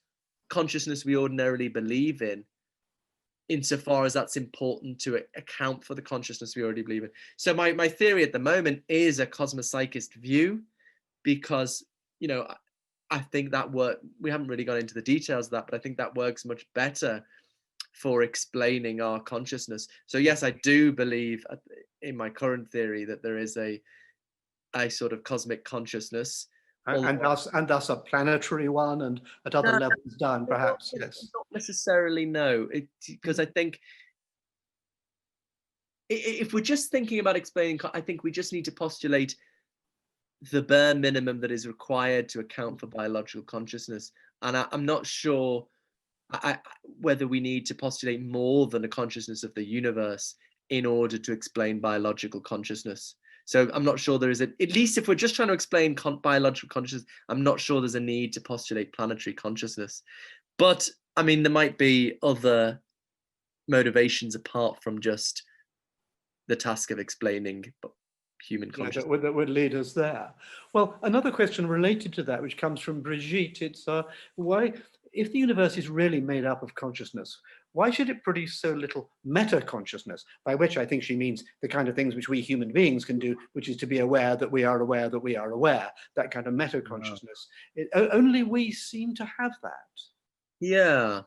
consciousness we ordinarily believe in, insofar as that's important to account for the consciousness we already believe in. So my theory at the moment is a cosmopsychist view, because I think that we haven't really gone into the details of that, but I think that works much better for explaining our consciousness. So yes, I do believe in my current theory that there is a sort of cosmic consciousness, and thus a planetary one, and at other levels down, perhaps. Yes, not necessarily, no, because I think if we're just thinking about explaining, I think we just need to postulate the bare minimum that is required to account for biological consciousness. And I'm not sure whether we need to postulate more than a consciousness of the universe in order to explain biological consciousness. So I'm not sure there is at least if we're just trying to explain biological consciousness, I'm not sure there's a need to postulate planetary consciousness. But I mean, there might be other motivations apart from just the task of explaining human consciousness. Yeah, that would lead us there. Well, another question related to that, which comes from Brigitte, it's why, if the universe is really made up of consciousness, why should it produce so little meta-consciousness? By which I think she means the kind of things which we human beings can do, which is to be aware that we are aware that we are aware, that kind of meta-consciousness. Only we seem to have that. Yeah.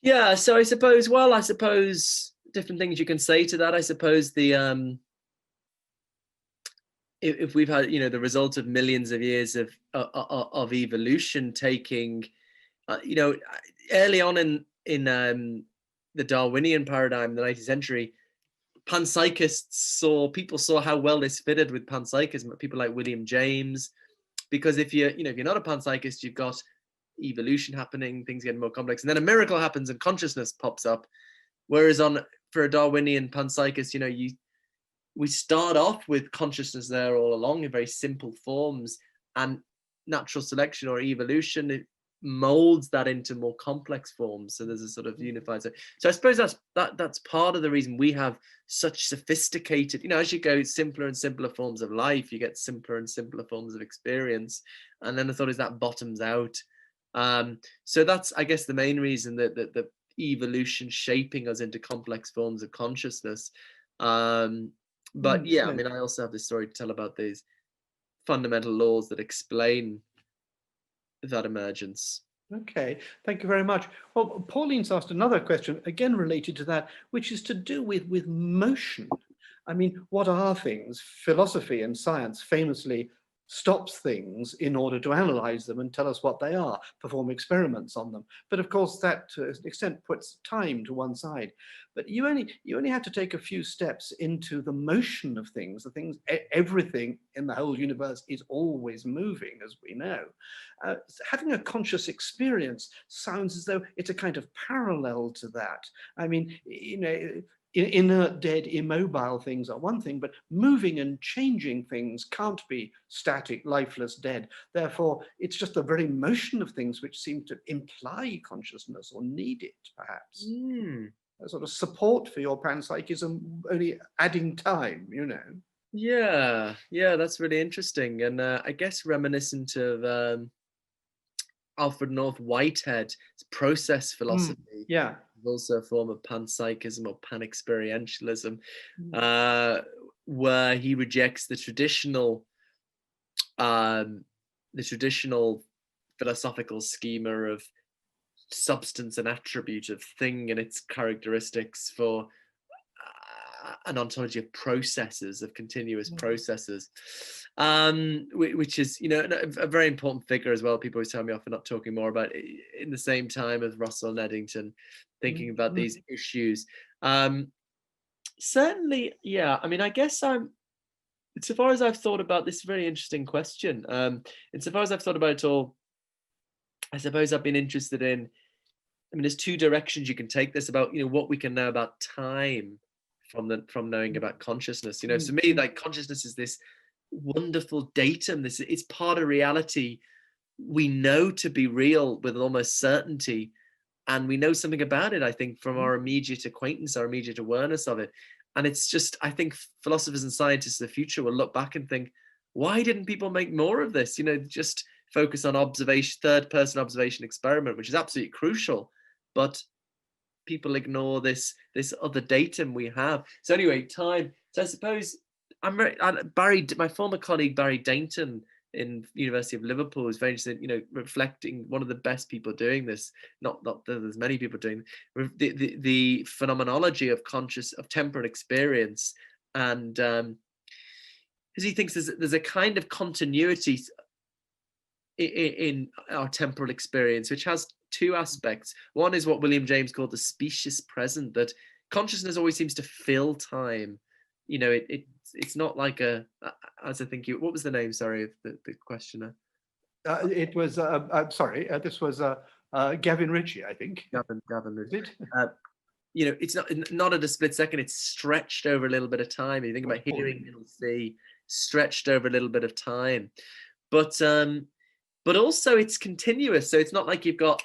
Yeah, so I suppose different things you can say to that. I suppose if we've had the result of millions of years of evolution taking early on in the Darwinian paradigm in the 19th century, people saw how well this fitted with panpsychism, people like William James, because if you're not a panpsychist, you've got evolution happening, things getting more complex, and then a miracle happens and consciousness pops up. Whereas for a Darwinian panpsychist, we start off with consciousness there all along in very simple forms, and natural selection or evolution, it molds that into more complex forms. So there's a sort of unified. So I suppose that's part of the reason we have such sophisticated, as you go simpler and simpler forms of life, you get simpler and simpler forms of experience. And then the thought is that bottoms out. So that's, I guess, the main reason that the evolution shaping us into complex forms of consciousness. But yeah, I mean, I also have this story to tell about these fundamental laws that explain that emergence. Okay, thank you very much. Well, Pauline's asked another question, again related to that, which is to do with motion. I mean, what are things? Philosophy and science famously stops things in order to analyze them and tell us what they are, perform experiments on them. But of course, that to an extent puts time to one side. But you only have to take a few steps into the motion of things. The things, everything in the whole universe is always moving, as we know. Having a conscious experience sounds as though it's a kind of parallel to that. I mean, inert, dead, immobile things are one thing, but moving and changing things can't be static, lifeless, dead. Therefore, it's just the very motion of things which seem to imply consciousness or need it, perhaps. A sort of support for your panpsychism, only adding time, Yeah, that's really interesting. And I guess reminiscent of Alfred North Whitehead's process philosophy. Yeah. Also a form of panpsychism or pan-experientialism, where he rejects the traditional philosophical schema of substance and attribute of thing and its characteristics for an ontology of processes, of continuous processes, which is, you know, a very important figure as well. People always tell me off for not talking more about it, in the same time as Russell and Eddington, thinking about these issues. Certainly, yeah. I mean, I guess insofar as I've thought about this, very interesting question. Insofar as I've thought about it all, I suppose I've been interested in, I mean, there's two directions you can take this about, you know, what we can know about time from knowing about consciousness. You know, to me, like, consciousness is this wonderful datum. It's part of reality we know to be real with almost certainty, and we know something about it, I think, from our immediate acquaintance, our immediate awareness of it. And it's just, I think philosophers and scientists of the future will look back and think, why didn't people make more of this? You know, just focus on observation, third person observation experiment, which is absolutely crucial, but people ignore this other datum we have. So anyway, time. So I suppose my former colleague Barry Dainton in University of Liverpool is very interested, you know, reflecting, one of the best people doing this. Not that there's many people doing the phenomenology of temporal experience, and because he thinks there's a kind of continuity in our temporal experience, which has two aspects. One is what William James called the specious present, that consciousness always seems to fill time. You know, it's not like as I think what was the name, sorry, of the questioner? It was, I'm sorry, this was Gavin Ritchie, I think. Gavin Ritchie. You know, it's not at a split second, it's stretched over a little bit of time. You think about hearing, you'll see, stretched over a little bit of time. But also it's continuous. So it's not like you've got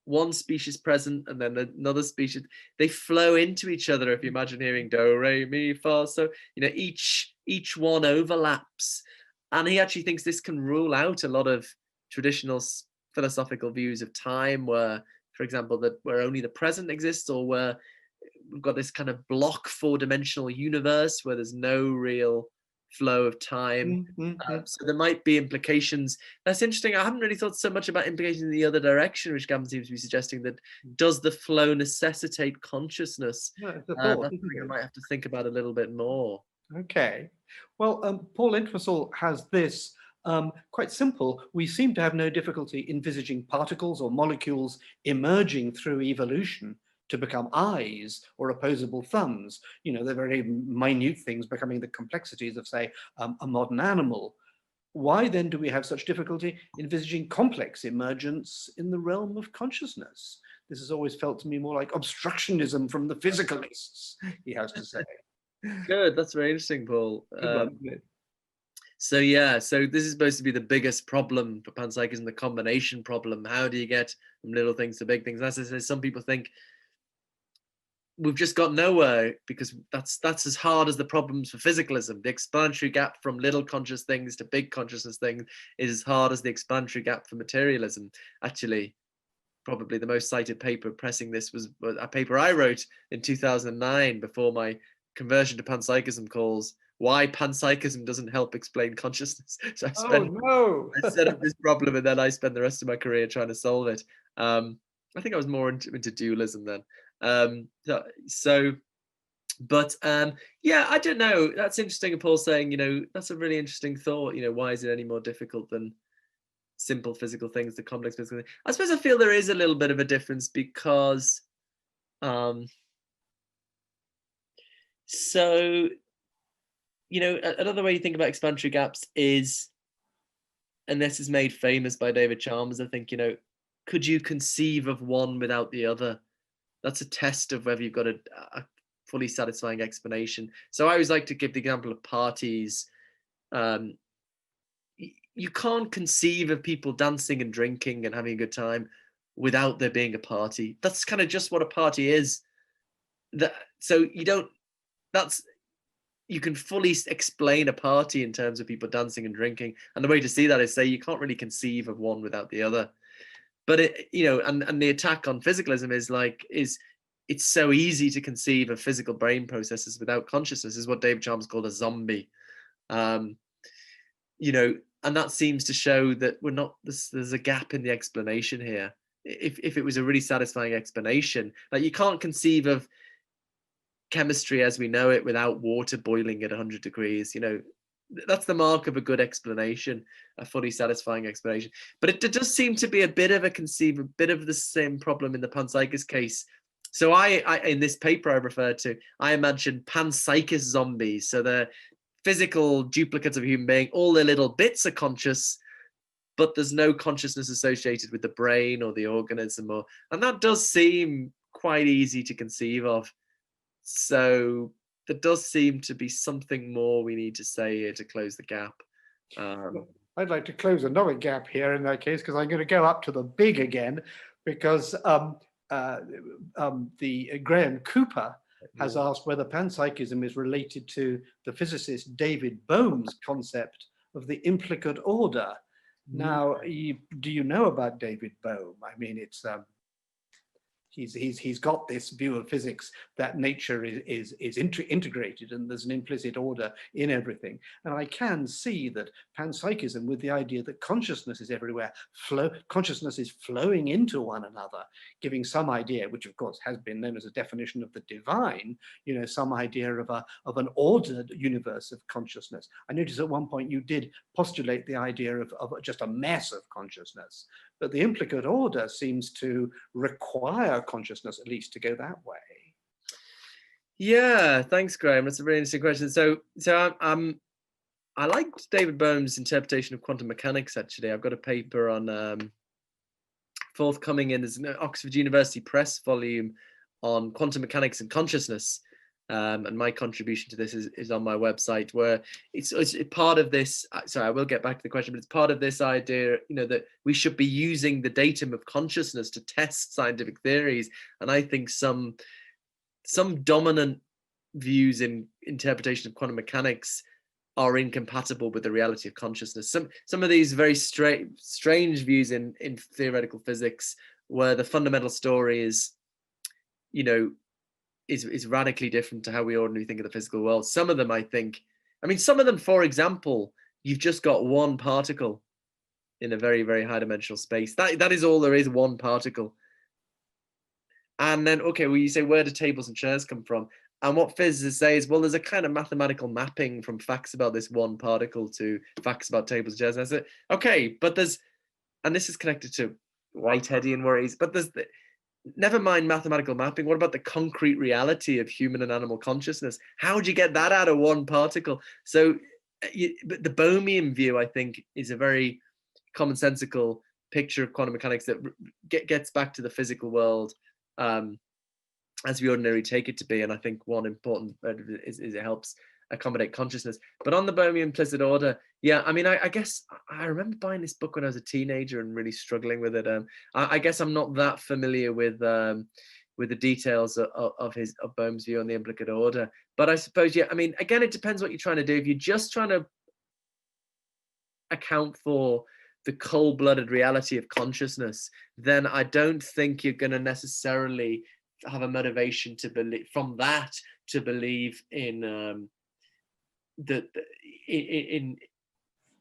one species present and then another species. They flow into each other. If you imagine hearing do, re, mi, fa, so, you know, each one overlaps. And he actually thinks this can rule out a lot of traditional philosophical views of time, where, for example, where only the present exists, or where we've got this kind of block four-dimensional universe where there's no real flow of time. So there might be implications. That's interesting. I haven't really thought so much about implications in the other direction, which Gavin seems to be suggesting, that does the flow necessitate consciousness? That's something I might have to think about a little bit more. Okay. Well, Paul Entwistle has this quite simple. We seem to have no difficulty envisaging particles or molecules emerging through evolution to become eyes or opposable thumbs. You know, they're very minute things becoming the complexities of, say, a modern animal. Why then do we have such difficulty envisaging complex emergence in the realm of consciousness? This has always felt to me more like obstructionism from the physicalists, he has to say. Good, that's very interesting, Paul. So yeah, so this is supposed to be the biggest problem for panpsychism, the combination problem. How do you get from little things to big things? As I say, some people think we've just got nowhere, because that's as hard as the problems for physicalism. The explanatory gap from little conscious things to big consciousness things is as hard as the explanatory gap for materialism. Actually, probably the most cited paper pressing this was a paper I wrote in 2009 before my conversion to panpsychism, calls Why Panpsychism Doesn't Help Explain Consciousness. So I set up this problem, and then I spent the rest of my career trying to solve it. I think I was more into dualism then. Yeah, I don't know. That's interesting. Paul saying, you know, that's a really interesting thought. You know, why is it any more difficult than simple physical things to complex physical things? I suppose I feel there is a little bit of a difference, because so, you know, another way you think about explanatory gaps is, and this is made famous by David Chalmers, I think, you know, could you conceive of one without the other? That's a test of whether you've got a fully satisfying explanation. So I always like to give the example of parties. You can't conceive of people dancing and drinking and having a good time without there being a party. That's kind of just what a party is. You can fully explain a party in terms of people dancing and drinking. And the way to see that is say you can't really conceive of one without the other. But and the attack on physicalism is it's so easy to conceive of physical brain processes without consciousness, is what David Chalmers called a zombie. You know, and that seems to show that there's a gap in the explanation here. if it was a really satisfying explanation. Like, you can't conceive of chemistry as we know it without water boiling at 100 degrees. You know, that's the mark of a good explanation, a fully satisfying explanation. But it does seem to be a bit of a bit of the same problem in the panpsychist case. So I in this paper I referred to, I imagine panpsychist zombies. So they're physical duplicates of a human being. All their little bits are conscious, but there's no consciousness associated with the brain or the organism, and that does seem quite easy to conceive of. So there does seem to be something more we need to say here to close the gap. I'd like to close another gap here in that case, because I'm going to go up to the big again, because the Graham Cooper has asked whether panpsychism is related to the physicist David Bohm's concept of the implicate order. Now, do you know about David Bohm? I mean, it's he's got this view of physics that nature is integrated and there's an implicit order in everything. And I can see that panpsychism, with the idea that consciousness is everywhere, consciousness is flowing into one another, giving some idea, which of course has been known as a definition of the divine, you know, some idea of an ordered universe of consciousness. I noticed at one point you did postulate the idea of just a mess of consciousness, but the implicate order seems to require consciousness at least to go that way. Yeah, thanks, Graham. That's a really interesting question. So I liked David Bohm's interpretation of quantum mechanics. Actually, I've got a paper on forthcoming in an Oxford University Press volume on quantum mechanics and consciousness. And my contribution to this is on my website, where it's part of this. Sorry, I will get back to the question, but it's part of this idea, you know, that we should be using the datum of consciousness to test scientific theories. And I think some dominant views in interpretation of quantum mechanics are incompatible with the reality of consciousness. Some of these very strange views in theoretical physics, where the fundamental story is, you know, is radically different to how we ordinarily think of the physical world. Some of them, I think, I mean, some of them, for example, you've just got one particle in a very, very high dimensional space. That is all there is, one particle. And then, okay, well, you say, where do tables and chairs come from? And what physicists say is, well, there's a kind of mathematical mapping from facts about this one particle to facts about tables and chairs. And I said, okay, but and this is connected to Whiteheadian worries, but never mind mathematical mapping. What about the concrete reality of human and animal consciousness? How do you get that out of one particle? So the Bohmian view, I think, is a very commonsensical picture of quantum mechanics that gets back to the physical world as we ordinarily take it to be. And I think one important is it helps accommodate consciousness. But on the Bohmian implicit order, yeah, I mean, I guess I remember buying this book when I was a teenager and really struggling with it. I guess I'm not that familiar with the details of Bohm's view on the implicate order. But I suppose, yeah, I mean, again, it depends what you're trying to do. If you're just trying to account for the cold-blooded reality of consciousness, then I don't think you're going to necessarily have a motivation to believe from that to believe in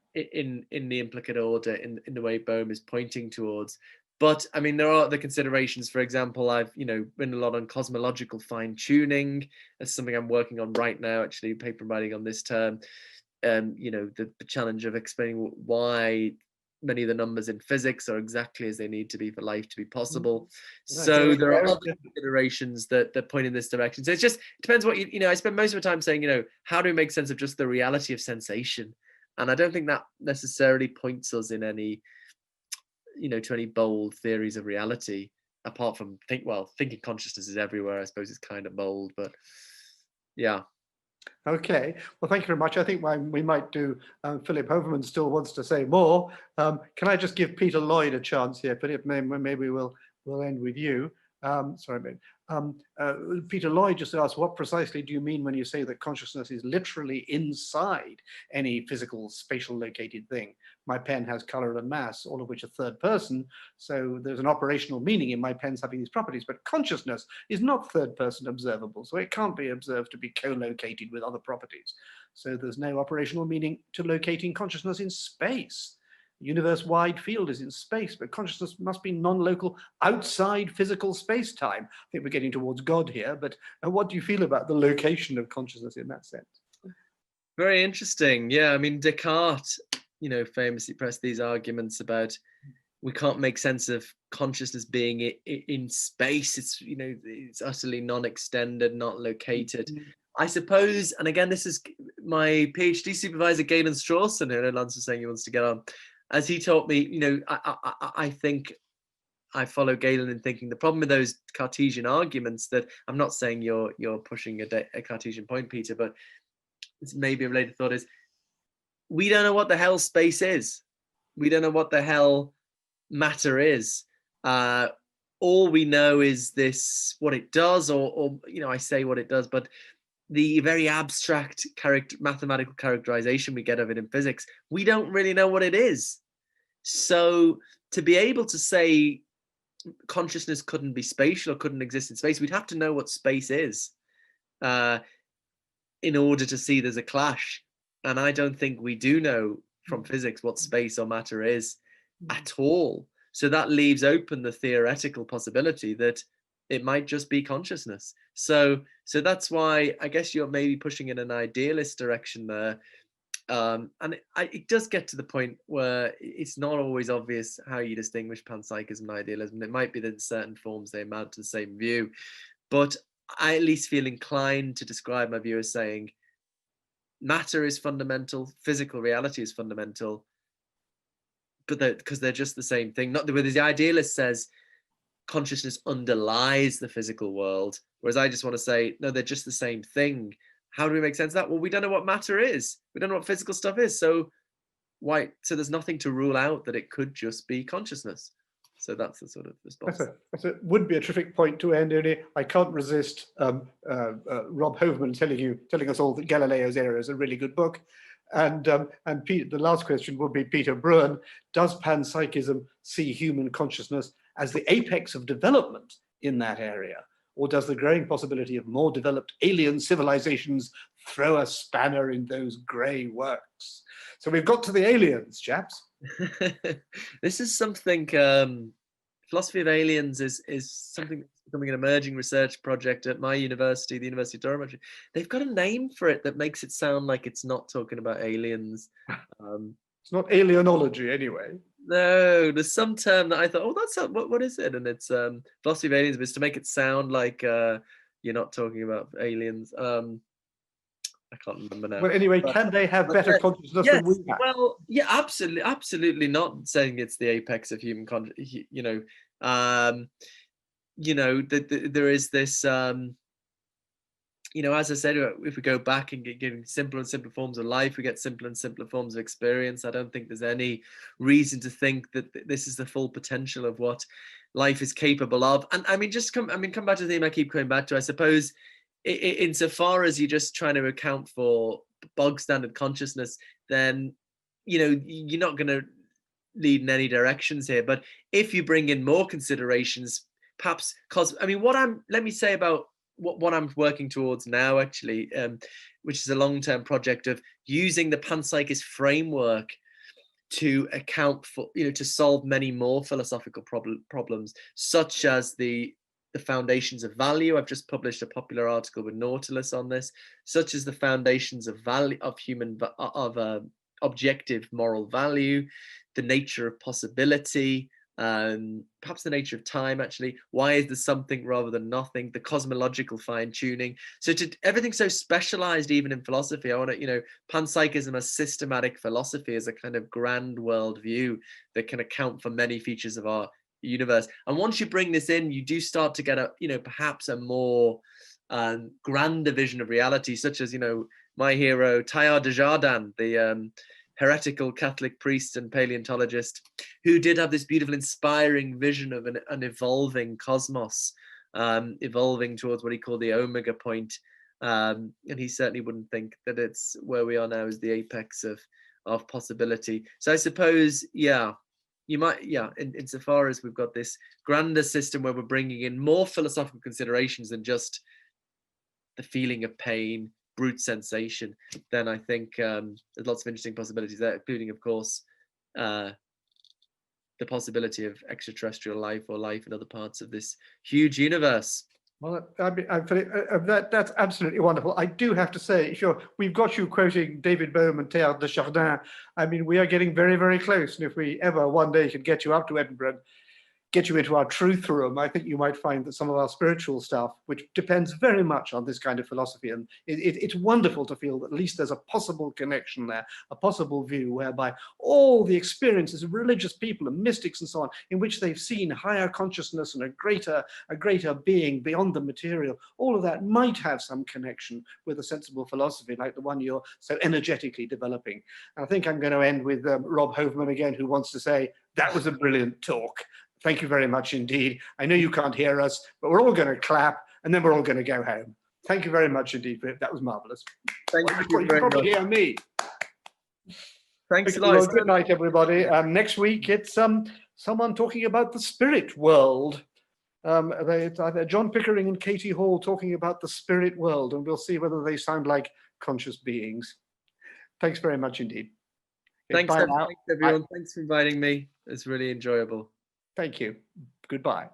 in the implicate order in the way Bohm is pointing towards. But I mean, there are other considerations. For example, I've written a lot on cosmological fine-tuning. That's something I'm working on right now, actually, paper writing on this term. The challenge of explaining why many of the numbers in physics are exactly as they need to be for life to be possible. So there are other considerations that point in this direction. So it depends what I spend most of the time saying, how do we make sense of just the reality of sensation? And I don't think that necessarily points us in any, to any bold theories of reality, apart from thinking consciousness is everywhere, I suppose, is kind of bold, but yeah. Okay, well, thank you very much. I think we might do, Philip Hoverman still wants to say more. Can I just give Peter Lloyd a chance here? Philip, maybe we'll end with you. Sorry, Peter Lloyd just asked, what precisely do you mean when you say that consciousness is literally inside any physical spatial located thing? My pen has color and mass, all of which are third person, so there's an operational meaning in my pens having these properties, but consciousness is not third person observable, so it can't be observed to be co-located with other properties. So there's no operational meaning to locating consciousness in space. universe-wide field is in space, but consciousness must be non-local outside physical space-time. I think we're getting towards God here, but what do you feel about the location of consciousness in that sense? Very interesting. Yeah, I mean, Descartes, famously pressed these arguments about we can't make sense of consciousness being in space. It's, it's utterly non-extended, not located. I suppose, and again, this is my PhD supervisor, Galen Strawson, who Lance was saying he wants to get on. As he taught me, I think I follow Galen in thinking the problem with those Cartesian arguments, that I'm not saying you're pushing a Cartesian point, Peter, but it's maybe a related thought, is we don't know what the hell space is. We don't know what the hell matter is. All we know is what it does, or I say what it does, but the very abstract mathematical characterization we get of it in physics, we don't really know what it is. So to be able to say consciousness couldn't be spatial or couldn't exist in space, we'd have to know what space is in order to see there's a clash. And I don't think we do know from physics what space or matter is at all. So that leaves open the theoretical possibility that it might just be consciousness. So that's why I guess you're maybe pushing in an idealist direction there. And it does get to the point where it's not always obvious how you distinguish panpsychism and idealism. It might be that in certain forms they amount to the same view, but I at least feel inclined to describe my view as saying matter is fundamental, physical reality is fundamental, but because they're just the same thing. Not whereas the idealist says consciousness underlies the physical world, whereas I just want to say no, they're just the same thing. How do we make sense of that? Well, we don't know what matter is. We don't know what physical stuff is. So there's nothing to rule out that it could just be consciousness. So that's the sort of response. That would be a terrific point to end. Only I can't resist Rob Hoverman telling us all that Galileo's Error is a really good book. And Pete, the last question will be Peter Bruin. Does panpsychism see human consciousness as the apex of development in that area? Or does the growing possibility of more developed alien civilizations throw a spanner in those grey works? So we've got to the aliens, chaps. This is something, philosophy of aliens is something that's becoming an emerging research project at my university, the University of Durham. They've got a name for it that makes it sound like it's not talking about aliens. It's not alienology anyway. No, there's some term that I thought, what is it? And it's philosophy of aliens, but it's to make it sound like you're not talking about aliens. I can't remember now. Well, anyway, can they have better consciousness than we have? Well, yeah, absolutely not saying it's the apex of human consciousness. There is this. As I said, if we go back and getting simpler and simpler forms of life, we get simpler and simpler forms of experience. I don't think there's any reason to think that this is the full potential of what life is capable of. And I mean, come back to the theme I keep coming back to. I suppose, insofar as you're just trying to account for bog standard consciousness, then you're not going to lead in any directions here. But if you bring in more considerations, perhaps, let me say about what I'm working towards now, actually, which is a long-term project of using the panpsychist framework to account for, to solve many more philosophical problems, such as the foundations of value. I've just published a popular article with Nautilus on this, such as the foundations of value of objective moral value, the nature of possibility, perhaps the nature of time, actually. Why is there something rather than nothing? The cosmological fine-tuning. So everything's so specialized, even in philosophy. I want to, panpsychism as systematic philosophy, as a kind of grand world view that can account for many features of our universe. And once you bring this in, you do start to get perhaps a more grander vision of reality, such as, my hero, Teilhard de Chardin, the heretical Catholic priest and paleontologist, who did have this beautiful, inspiring vision of an evolving cosmos, evolving towards what he called the omega point. And he certainly wouldn't think that it's where we are now is the apex of possibility. So I suppose, you might, insofar as we've got this grander system where we're bringing in more philosophical considerations than just the feeling of pain, brute sensation, then I think there's lots of interesting possibilities there, including, of course, the possibility of extraterrestrial life or life in other parts of this huge universe. Well, that's absolutely wonderful. I do have to say, sure, we've got you quoting David Bohm and Théâtre de Chardin. I mean, we are getting very, very close. And if we ever one day could get you up to Edinburgh, get you into our truth room, I think you might find that some of our spiritual stuff, which depends very much on this kind of philosophy, and it's wonderful to feel that at least there's a possible connection there, a possible view whereby all the experiences of religious people and mystics and so on, in which they've seen higher consciousness and a greater being beyond the material, all of that might have some connection with a sensible philosophy like the one you're so energetically developing. And I think I'm going to end with Rob Hoveman again, who wants to say, that was a brilliant talk. Thank you very much indeed. I know you can't hear us, but we're all going to clap and then we're all going to go home. Thank you very much indeed. That was marvelous. Thank you can probably hear me. Thanks a Well, lot. good night, everybody. Next week, it's someone talking about the spirit world. It's either John Pickering and Katie Hall talking about the spirit world, and we'll see whether they sound like conscious beings. Thanks very much indeed. Thanks, bye now. everyone. Thanks for inviting me. It's really enjoyable. Thank you. Goodbye.